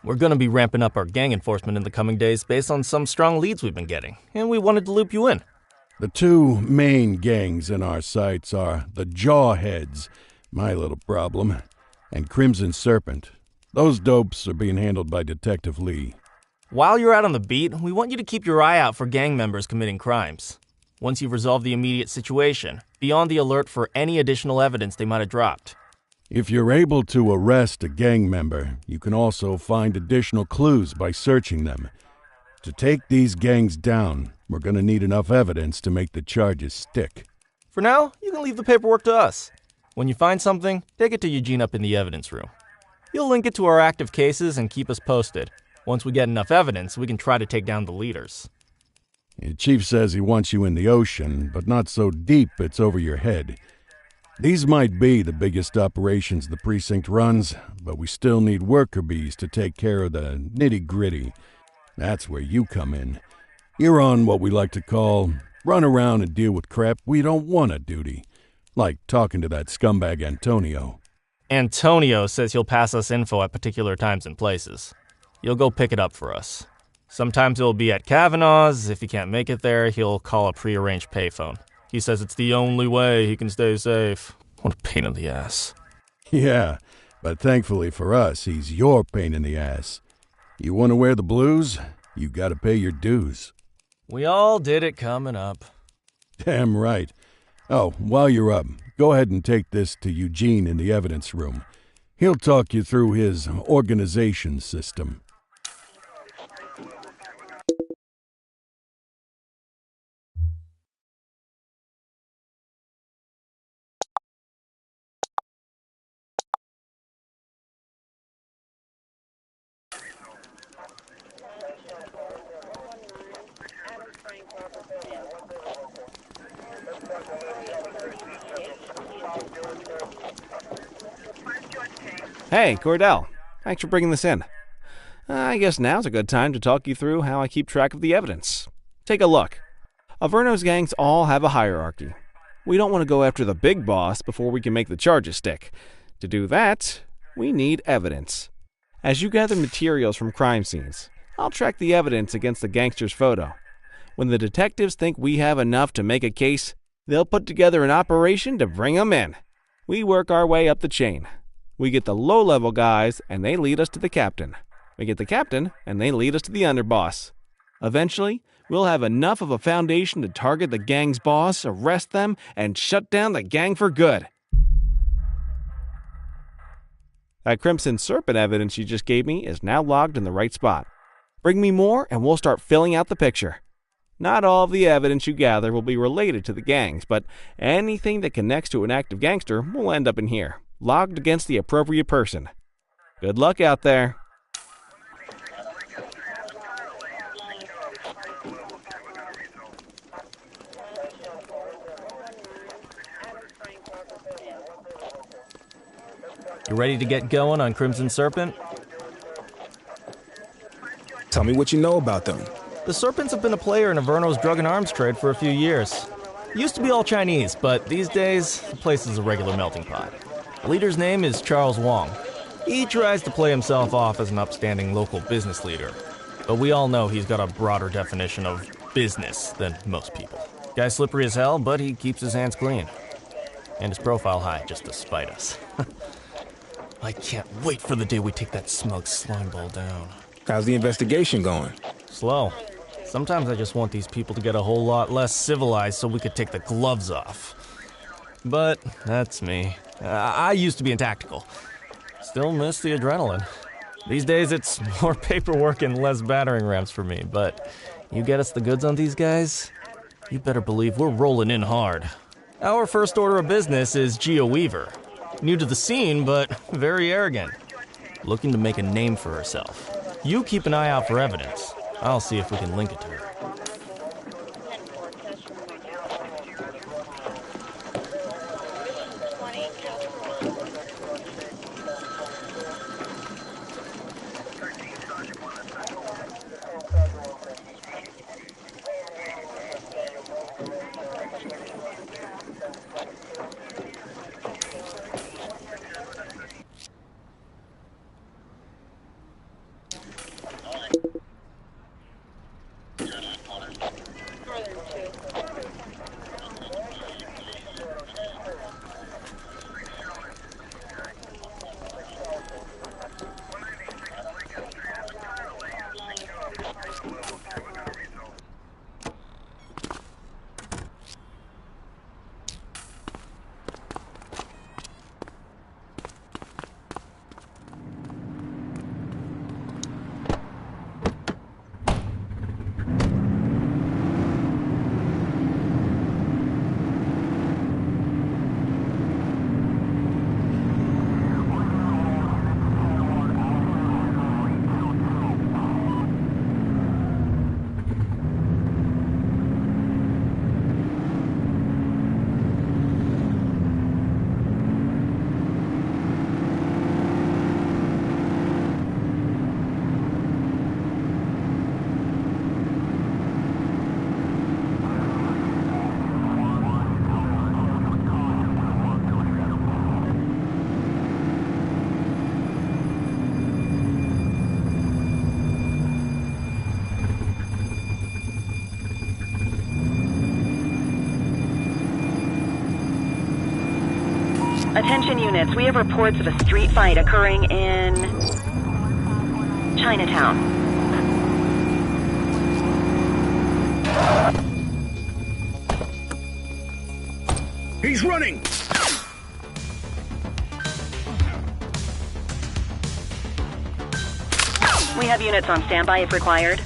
Speaker 9: We're going to be ramping up our gang enforcement in the coming days based on some strong leads we've been getting, and we wanted to loop you in.
Speaker 1: The two main gangs in our sights are the Jawheads, my little problem, and Crimson Serpent. Those dopes are being handled by Detective Lee.
Speaker 9: While you're out on the beat, we want you to keep your eye out for gang members committing crimes. Once you've resolved the immediate situation, be on the alert for any additional evidence they might have dropped.
Speaker 1: If you're able to arrest a gang member, you can also find additional clues by searching them. To take these gangs down, we're going to need enough evidence to make the charges stick.
Speaker 9: For now, you can leave the paperwork to us. When you find something, take it to Eugene up in the evidence room. He'll link it to our active cases and keep us posted. Once we get enough evidence, we can try to take down the leaders.
Speaker 1: The chief says he wants you in the ocean, but not so deep it's over your head. These might be the biggest operations the precinct runs, but we still need worker bees to take care of the nitty-gritty. That's where you come in. You're on what we like to call run around and deal with crap we don't want to duty, like talking to that scumbag Antonio.
Speaker 9: Antonio says he'll pass us info at particular times and places. You'll go pick it up for us. Sometimes it'll be at Kavanaugh's. If he can't make it there, he'll call a prearranged payphone. He says it's the only way he can stay safe. What a pain in the ass.
Speaker 1: Yeah, but thankfully for us, he's your pain in the ass. You want to wear the blues? You gotta pay your dues.
Speaker 9: We all did it coming up.
Speaker 1: Damn right. Oh, while you're up, go ahead and take this to Eugene in the evidence room. He'll talk you through his organization system.
Speaker 4: Hey, Cordell. Thanks for bringing this in. I guess now's a good time to talk you through how I keep track of the evidence. Take a look. Averno's gangs all have a hierarchy. We don't want to go after the big boss before we can make the charges stick. To do that, we need evidence. As you gather materials from crime scenes, I'll track the evidence against the gangster's photo. When the detectives think we have enough to make a case, they'll put together an operation to bring them in. We work our way up the chain. We get the low-level guys, and they lead us to the captain. We get the captain, and they lead us to the underboss. Eventually, we'll have enough of a foundation to target the gang's boss, arrest them, and shut down the gang for good. That Crimson Serpent evidence you just gave me is now logged in the right spot. Bring me more, and we'll start filling out the picture. Not all of the evidence you gather will be related to the gangs, but anything that connects to an active gangster will end up in here, logged against the appropriate person. Good luck out there.
Speaker 9: You ready to get going on Crimson Serpent?
Speaker 6: Tell me what you know about them.
Speaker 9: The Serpents have been a player in Averno's drug and arms trade for a few years. Used to be all Chinese, but these days, the place is a regular melting pot. The leader's name is Charles Wong. He tries to play himself off as an upstanding local business leader, but we all know he's got a broader definition of business than most people. Guy's slippery as hell, but he keeps his hands clean. And his profile high, just to spite us. I can't wait for the day we take that smug slime ball down.
Speaker 6: How's the investigation going?
Speaker 9: Slow. Sometimes I just want these people to get a whole lot less civilized so we could take the gloves off. But that's me. I used to be in tactical. Still miss the adrenaline. These days it's more paperwork and less battering rams for me, but you get us the goods on these guys, you better believe we're rolling in hard. Our first order of business is Gia Weaver. New to the scene, but very arrogant. Looking to make a name for herself. You keep an eye out for evidence. I'll see if we can link it to her.
Speaker 11: Attention units, we have reports of a street fight occurring in Chinatown.
Speaker 10: He's running!
Speaker 11: We have units on standby if required.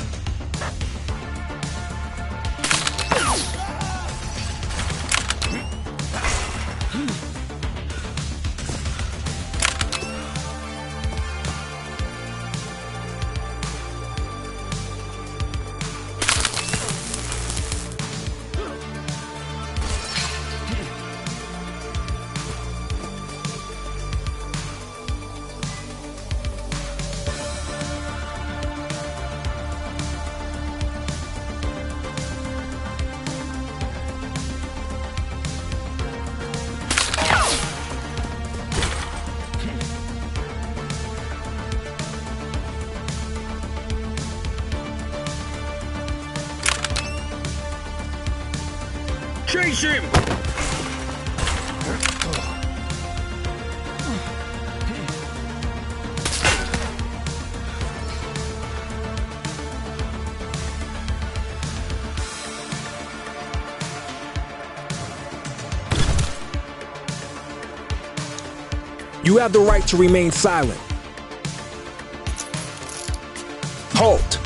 Speaker 10: Chase him!
Speaker 6: You have the right to remain silent. Halt!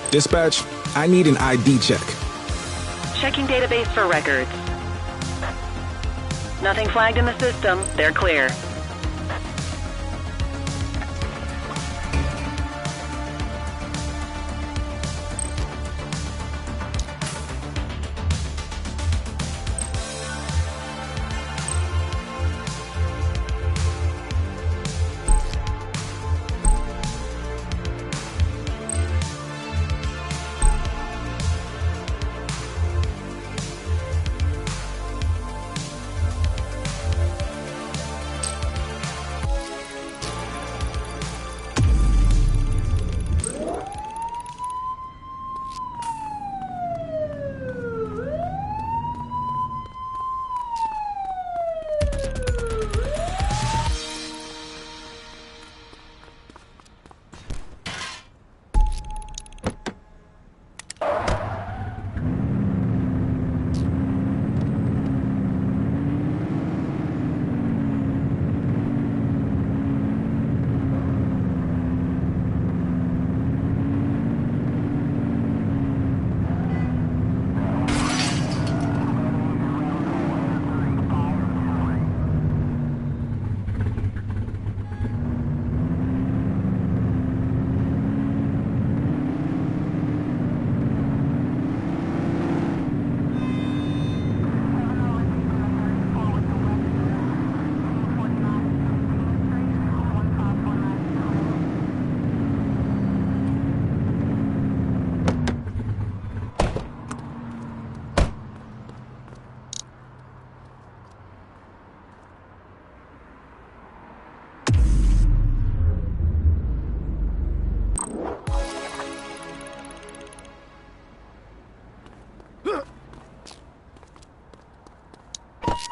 Speaker 6: Dispatch, I need an ID check.
Speaker 11: Checking database for records. Nothing flagged in the system. They're clear.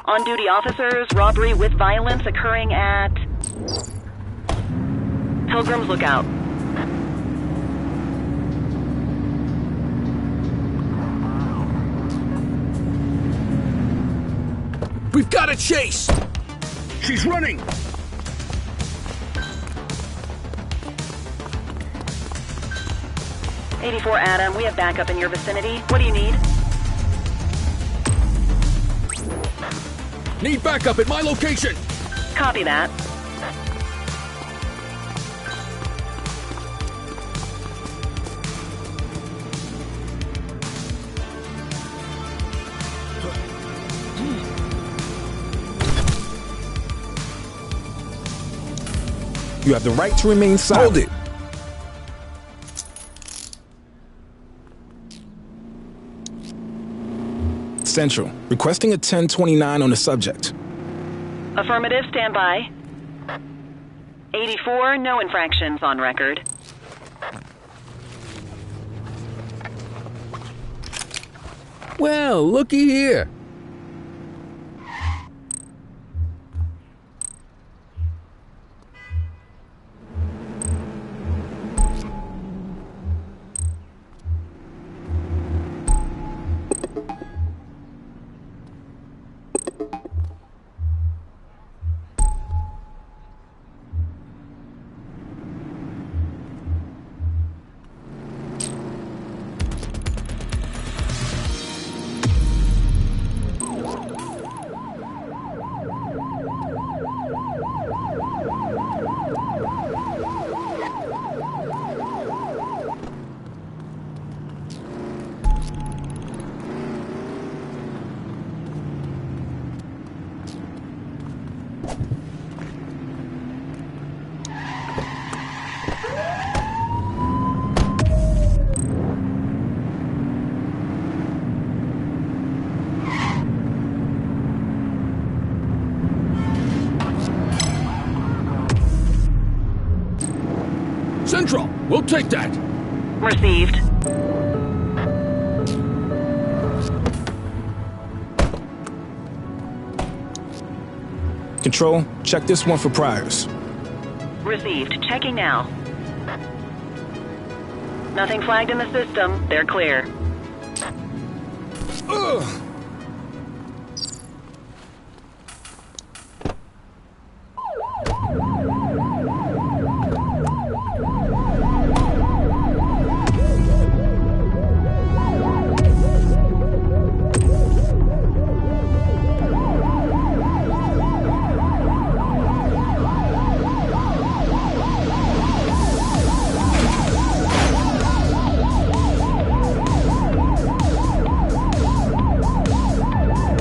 Speaker 11: On-duty officers, robbery with violence occurring at Pilgrim's Lookout.
Speaker 10: We've got a chase! She's running!
Speaker 11: '84 Adam, we have backup in your vicinity. What do you need?
Speaker 10: Need backup at my location!
Speaker 11: Copy that.
Speaker 6: You have the right to remain silent.
Speaker 10: Hold it!
Speaker 6: Central, requesting a 1029 on the subject.
Speaker 11: Affirmative, stand by. 84, no infractions on record.
Speaker 5: Well, looky here.
Speaker 10: Central, we'll take that!
Speaker 11: Received.
Speaker 6: Control, check this one for priors.
Speaker 11: Received. Checking now. Nothing flagged in the system. They're clear.
Speaker 10: Ugh.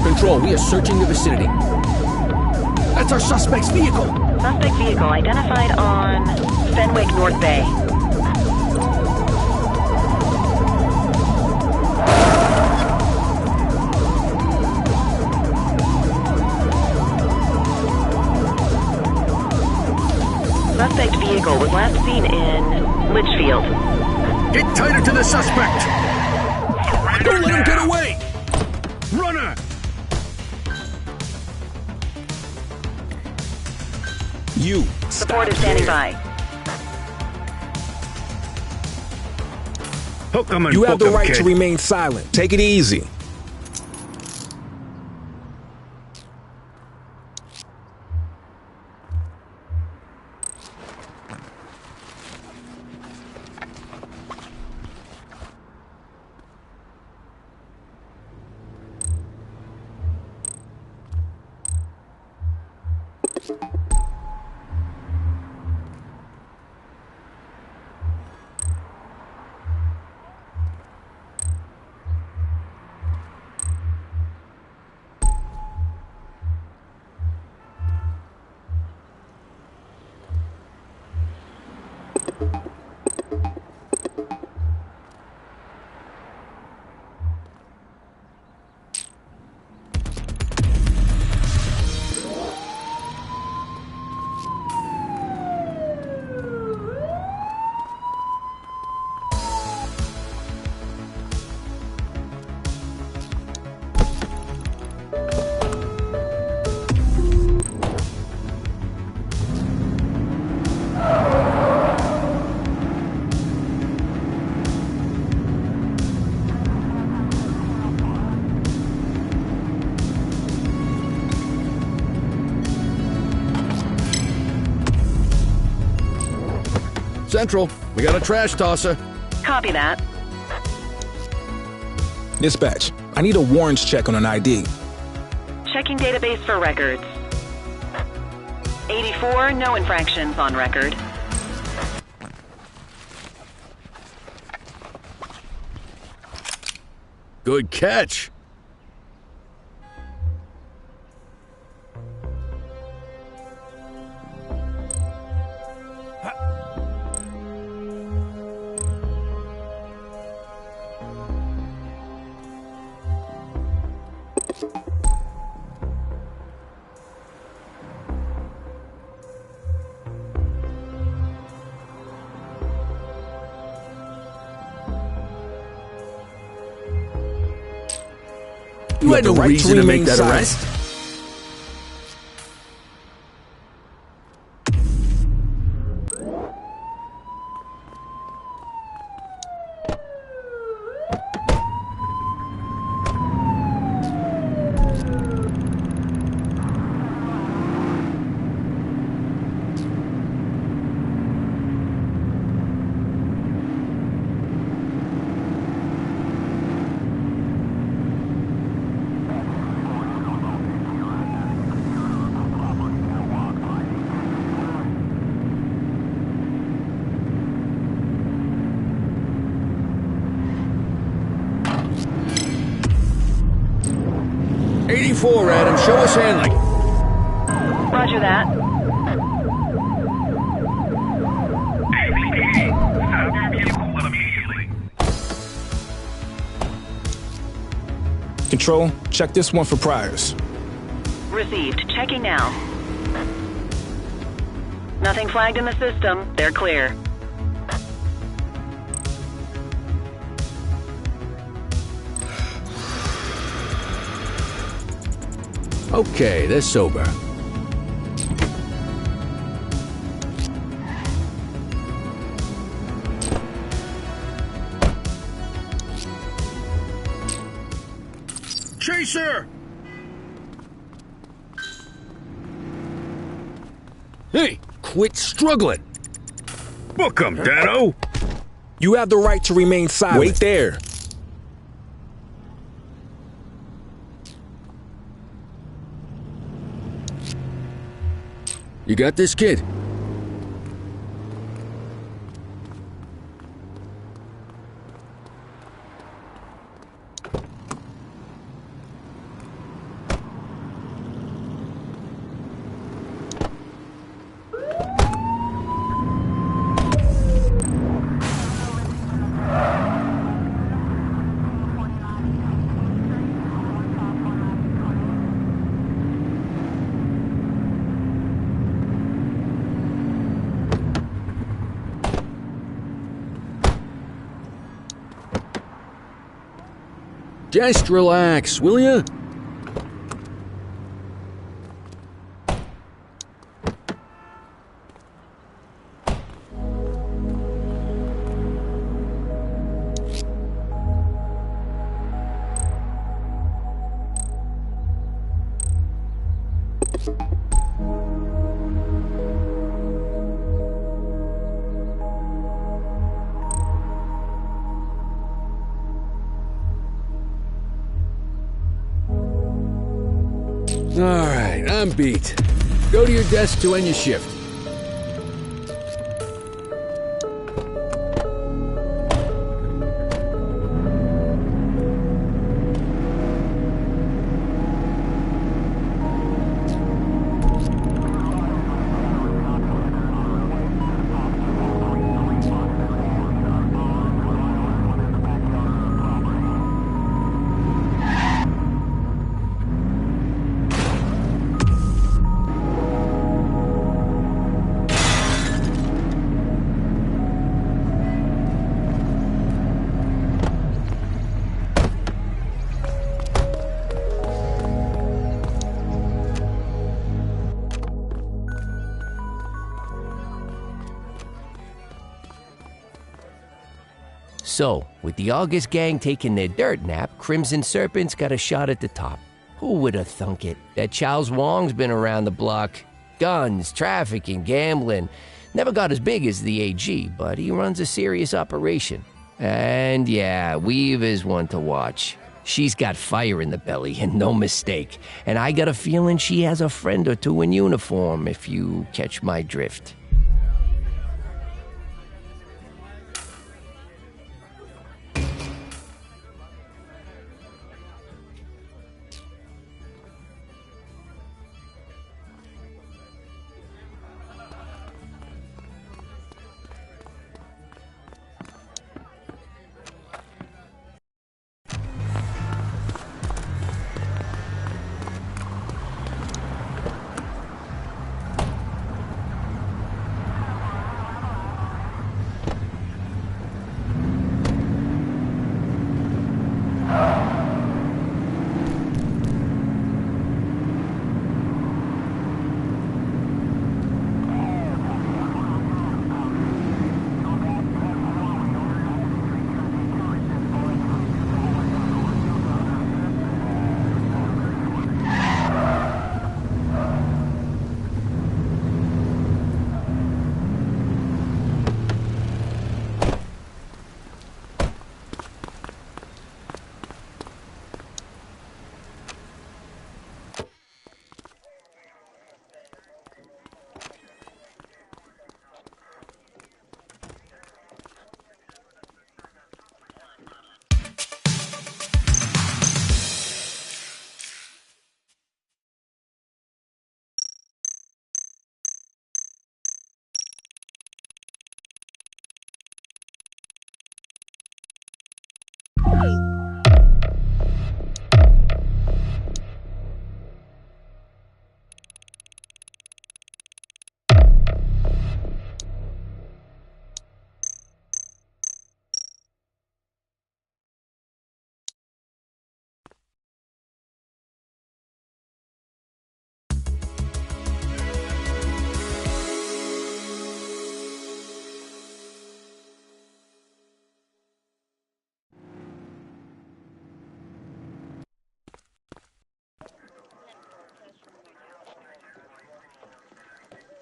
Speaker 10: Control, we are searching the vicinity. That's our suspect's vehicle!
Speaker 11: Suspect vehicle identified on Fenwick North Bay. Suspect vehicle was last seen in Litchfield.
Speaker 10: Get tighter to the suspect! Don't let him get away! Runner!
Speaker 6: You.
Speaker 11: Support is standing by.
Speaker 10: Hook 'em and
Speaker 6: You have
Speaker 10: book
Speaker 6: the
Speaker 10: 'em,
Speaker 6: right
Speaker 10: kid.
Speaker 6: to remain silent. Take it easy.
Speaker 10: Central, we got a trash tosser.
Speaker 11: Copy that.
Speaker 6: Dispatch, I need a warrants check on an ID.
Speaker 11: Checking database for records. 84, no infractions on record.
Speaker 10: Good catch. You had no reason to make that arrest. Adam, show us handling.
Speaker 11: Roger that.
Speaker 6: Control, check this one for priors.
Speaker 11: Received. Checking now. Nothing flagged in the system. They're clear.
Speaker 10: Okay, they're sober.
Speaker 14: Chaser!
Speaker 10: Hey, quit struggling.
Speaker 14: Book 'em, Dano!
Speaker 6: You have the right to remain silent. Wait there.
Speaker 10: You got this, kid? Just relax, will ya? All right, I'm beat. Go to your desk to end your shift.
Speaker 13: So, with the August gang taking their dirt nap, Crimson Serpent's got a shot at the top. Who would have thunk it? That Charles Wong's been around the block. Guns, trafficking, gambling. Never got as big as the AG, but he runs a serious operation. And yeah, Weave is one to watch. She's got fire in the belly, and no mistake. And I got a feeling she has a friend or two in uniform, if you catch my drift.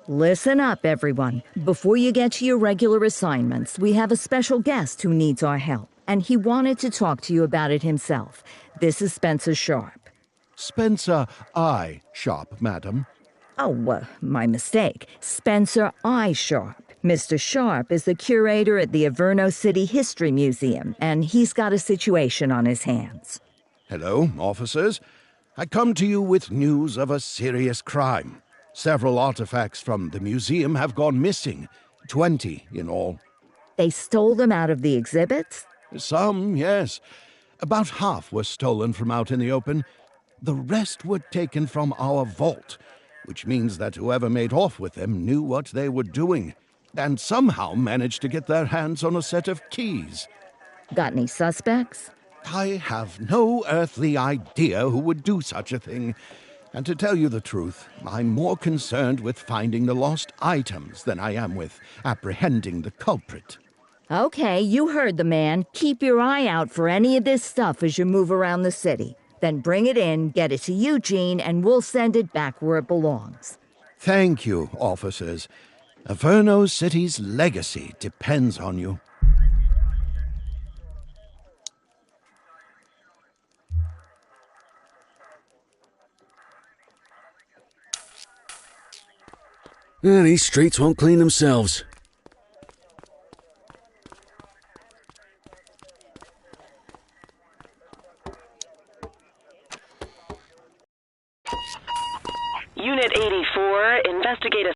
Speaker 2: Listen up, everyone. Before you get to your regular assignments, we have a special guest who needs our help, and he wanted to talk to you about it himself. This is Spencer Sharp.
Speaker 1: Spencer I. Sharp, madam.
Speaker 2: Oh, my mistake. Spencer I. Sharp. Mr. Sharp is the curator at the Averno City History Museum, and he's got a situation on his hands.
Speaker 1: Hello, officers. I come to you with news of a serious crime. Several artifacts from the museum have gone missing, 20 in all.
Speaker 2: They stole them out of the exhibits?
Speaker 1: Some, yes. About half were stolen from out in the open. The rest were taken from our vault, which means that whoever made off with them knew what they were doing, and somehow managed to get their hands on a set of keys.
Speaker 2: Got any suspects?
Speaker 1: I have no earthly idea who would do such a thing. And to tell you the truth, I'm more concerned with finding the lost items than I am with apprehending the culprit.
Speaker 2: Okay, you heard the man. Keep your eye out for any of this stuff as you move around the city. Then bring it in, get it to Eugene, and we'll send it back where it belongs.
Speaker 1: Thank you, officers. Averno City's legacy depends on you.
Speaker 10: These streets won't clean themselves.
Speaker 11: Unit 84, investigate a